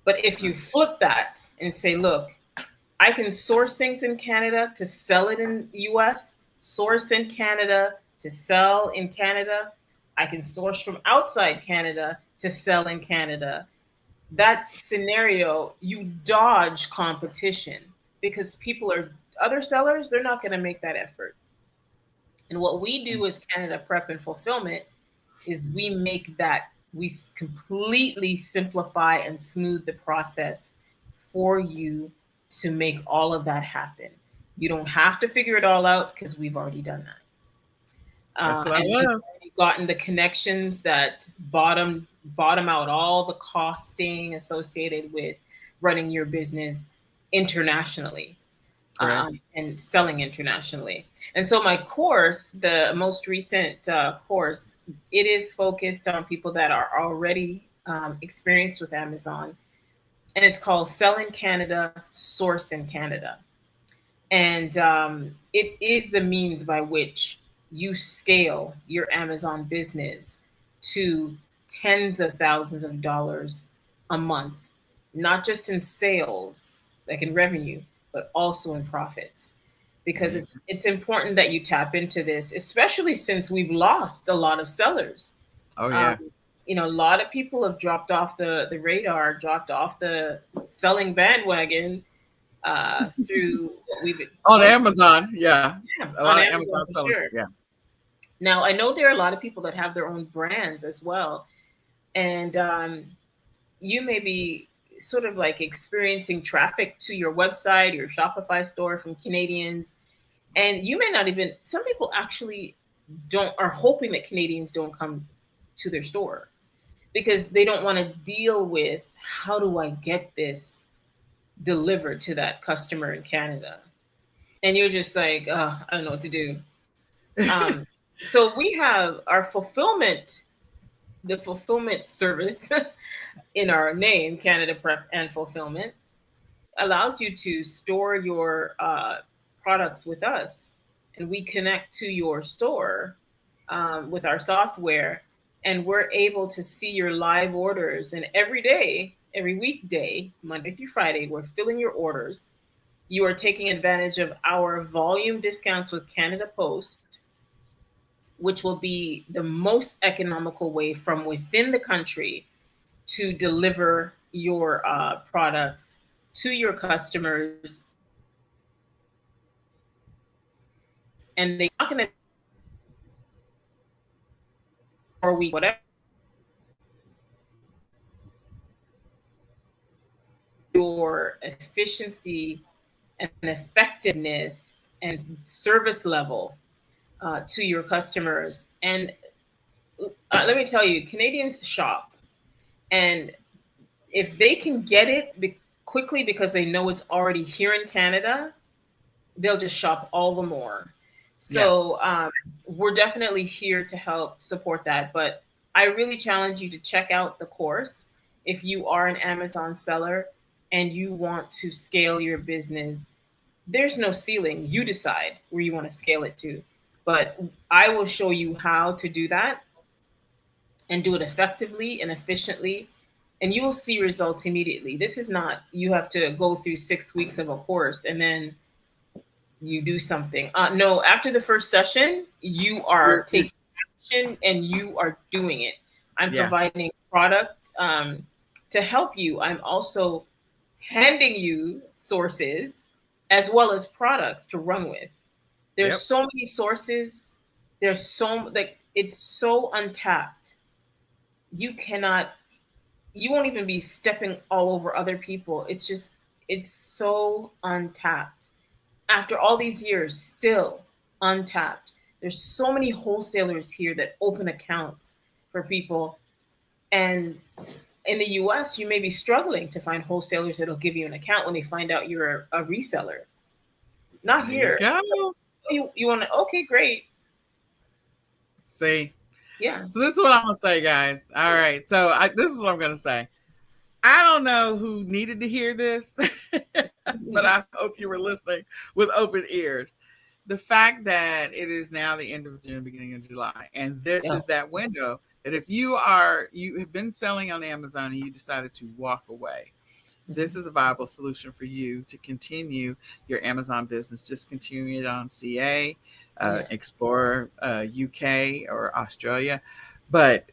But if you flip that and say, look, I can source things in Canada to sell it in the US, source in Canada to sell in Canada. I can source from outside Canada to sell in Canada. That scenario, you dodge competition because other sellers, they're not going to make that effort. And what we do as Canada Prep and Fulfillment is we completely simplify and smooth the process for you to make all of that happen. You don't have to figure it all out because we've already done that. That's what I And we've love. already gotten the connections that bottom out all the costing associated with running your business internationally, Correct. and selling internationally. And so my course, the most recent course, it is focused on people that are already experienced with Amazon, and it's called Sell in Canada, Source in Canada. And it is the means by which you scale your Amazon business to tens of thousands of dollars a month, not just in sales, like in revenue, but also in profits. Because it's important that you tap into this, especially since we've lost a lot of sellers. Oh yeah. A lot of people have dropped off the radar, dropped off the selling bandwagon through what we've On Amazon, yeah. yeah, A on lot of Amazon Amazon for sellers, sure. yeah. Now I know there are a lot of people that have their own brands as well, and you may be sort of like experiencing traffic to your website, your Shopify store from Canadians, and you may not even. Some people actually don't are hoping that Canadians don't come to their store because they don't want to deal with how do I get this delivered to that customer in Canada. And you're just like, oh, I don't know what to do. Um, so we have our the fulfillment service in our name, Canada Prep and Fulfillment, allows you to store your products with us, and we connect to your store with our software, and we're able to see your live orders. And every day, every weekday, Monday through Friday, we're filling your orders. You are taking advantage of our volume discounts with Canada Post, which will be the most economical way from within the country to deliver your products to your customers. And they're not going to, or we whatever your efficiency and effectiveness and service level to your customers. And let me tell you, Canadians shop, and if they can get it quickly because they know it's already here in Canada, they'll just shop all the more. So we're definitely here to help support that. But I really challenge you to check out the course if you are an Amazon seller and you want to scale your business. There's no ceiling. You decide where you want to scale it to. But I will show you how to do that and do it effectively and efficiently, and you will see results immediately. This is not, you have to go through 6 weeks of a course and then you do something. No, after the first session, you are taking action and you are doing it. I'm providing product to help you. I'm also handing you sources as well as products to run with. There's so many sources. There's so, like, it's so untapped. You won't even be stepping all over other people. It's so untapped. After all these years, still untapped. There's so many wholesalers here that open accounts for people. And in the US, you may be struggling to find wholesalers that'll give you an account when they find out you're a reseller. Not here. So you want to, okay, great. See? Yeah. So this is what I'm going to say, guys. All right. So this is what I'm going to say. I don't know who needed to hear this, but I hope you were listening with open ears. The fact that it is now the end of June, beginning of July, and this is that window that if you have been selling on Amazon and you decided to walk away, this is a viable solution for you to continue your Amazon business. Just continue it on CA, explore UK or Australia, but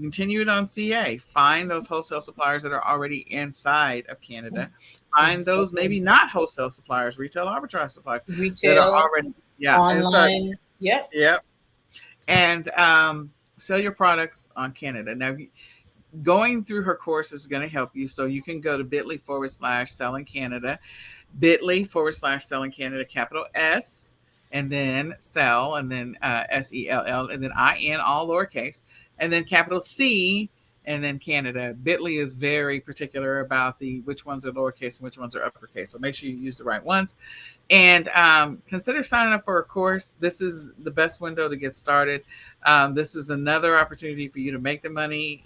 continue it on CA. Find those wholesale suppliers that are already inside of Canada. Find those maybe not wholesale suppliers, retail arbitrage suppliers that are already online. Yep. And sell your products on Canada. Now, going through her course is going to help you. So you can go to bit.ly/Sell in Canada. bit.ly/sell in Canada, capital S, and then sell, and then SELL, and then IN, all lowercase, and then capital C, and then Canada. Bit.ly is very particular about which ones are lowercase and which ones are uppercase. So make sure you use the right ones. And consider signing up for a course. This is the best window to get started. This is another opportunity for you to make the money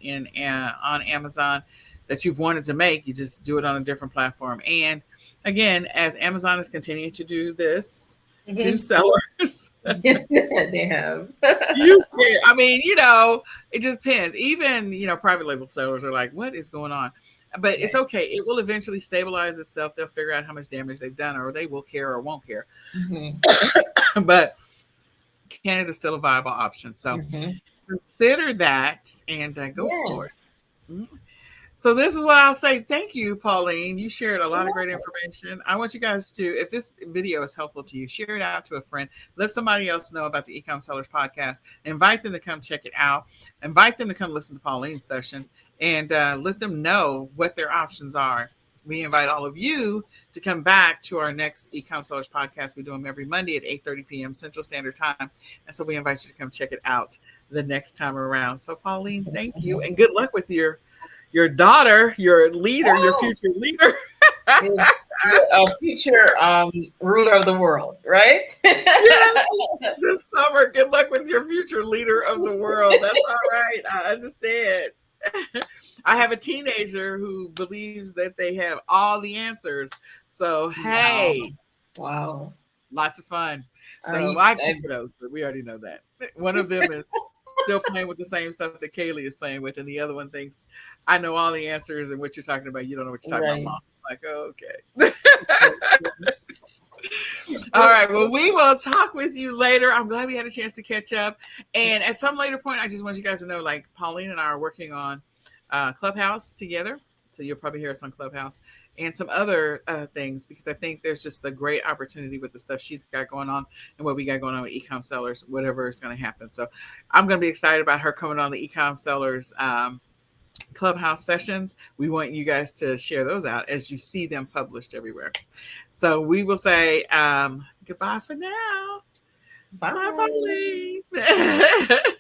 on Amazon that you've wanted to make. You just do it on a different platform. And again, as Amazon is continuing to do this to sellers, they have. I mean, it just depends. Even, private label sellers are like, what is going on? But it's okay. It will eventually stabilize itself. They'll figure out how much damage they've done, or they will care or won't care. But Canada's still a viable option. So consider that and go explore. So this is what I'll say. Thank you, Pauline. You shared a lot of great information. I want you guys to, if this video is helpful to you, share it out to a friend. Let somebody else know about the eCom Sellers podcast. Invite them to come check it out. Invite them to come listen to Pauline's session, and let them know what their options are. We invite all of you to come back to our next eCom Sellers podcast. We do them every Monday at 8:30 p.m. Central Standard Time. And so we invite you to come check it out the next time around. So Pauline, thank you. And good luck with your daughter, your leader, your future leader. A future ruler of the world, right? Yes, this summer. Good luck with your future leader of the world. That's all right. I understand. I have a teenager who believes that they have all the answers. So, hey. Wow. Lots of fun. So I have two kiddos, but we already know that. One of them is still playing with the same stuff that Kaylee is playing with, and the other one thinks, I know all the answers, and what you're talking about, you don't know what you're talking about, Mom. I'm like, okay. All right. Well, we will talk with you later. I'm glad we had a chance to catch up. And at some later point, I just want you guys to know, like, Pauline and I are working on Clubhouse together. So you'll probably hear us on Clubhouse and some other things, because I think there's just a great opportunity with the stuff she's got going on and what we got going on with eCom Sellers, whatever is going to happen. So I'm going to be excited about her coming on the eCom Sellers Clubhouse sessions. We want you guys to share those out as you see them published everywhere. So we will say goodbye for now. Bye. Bye, Pauline.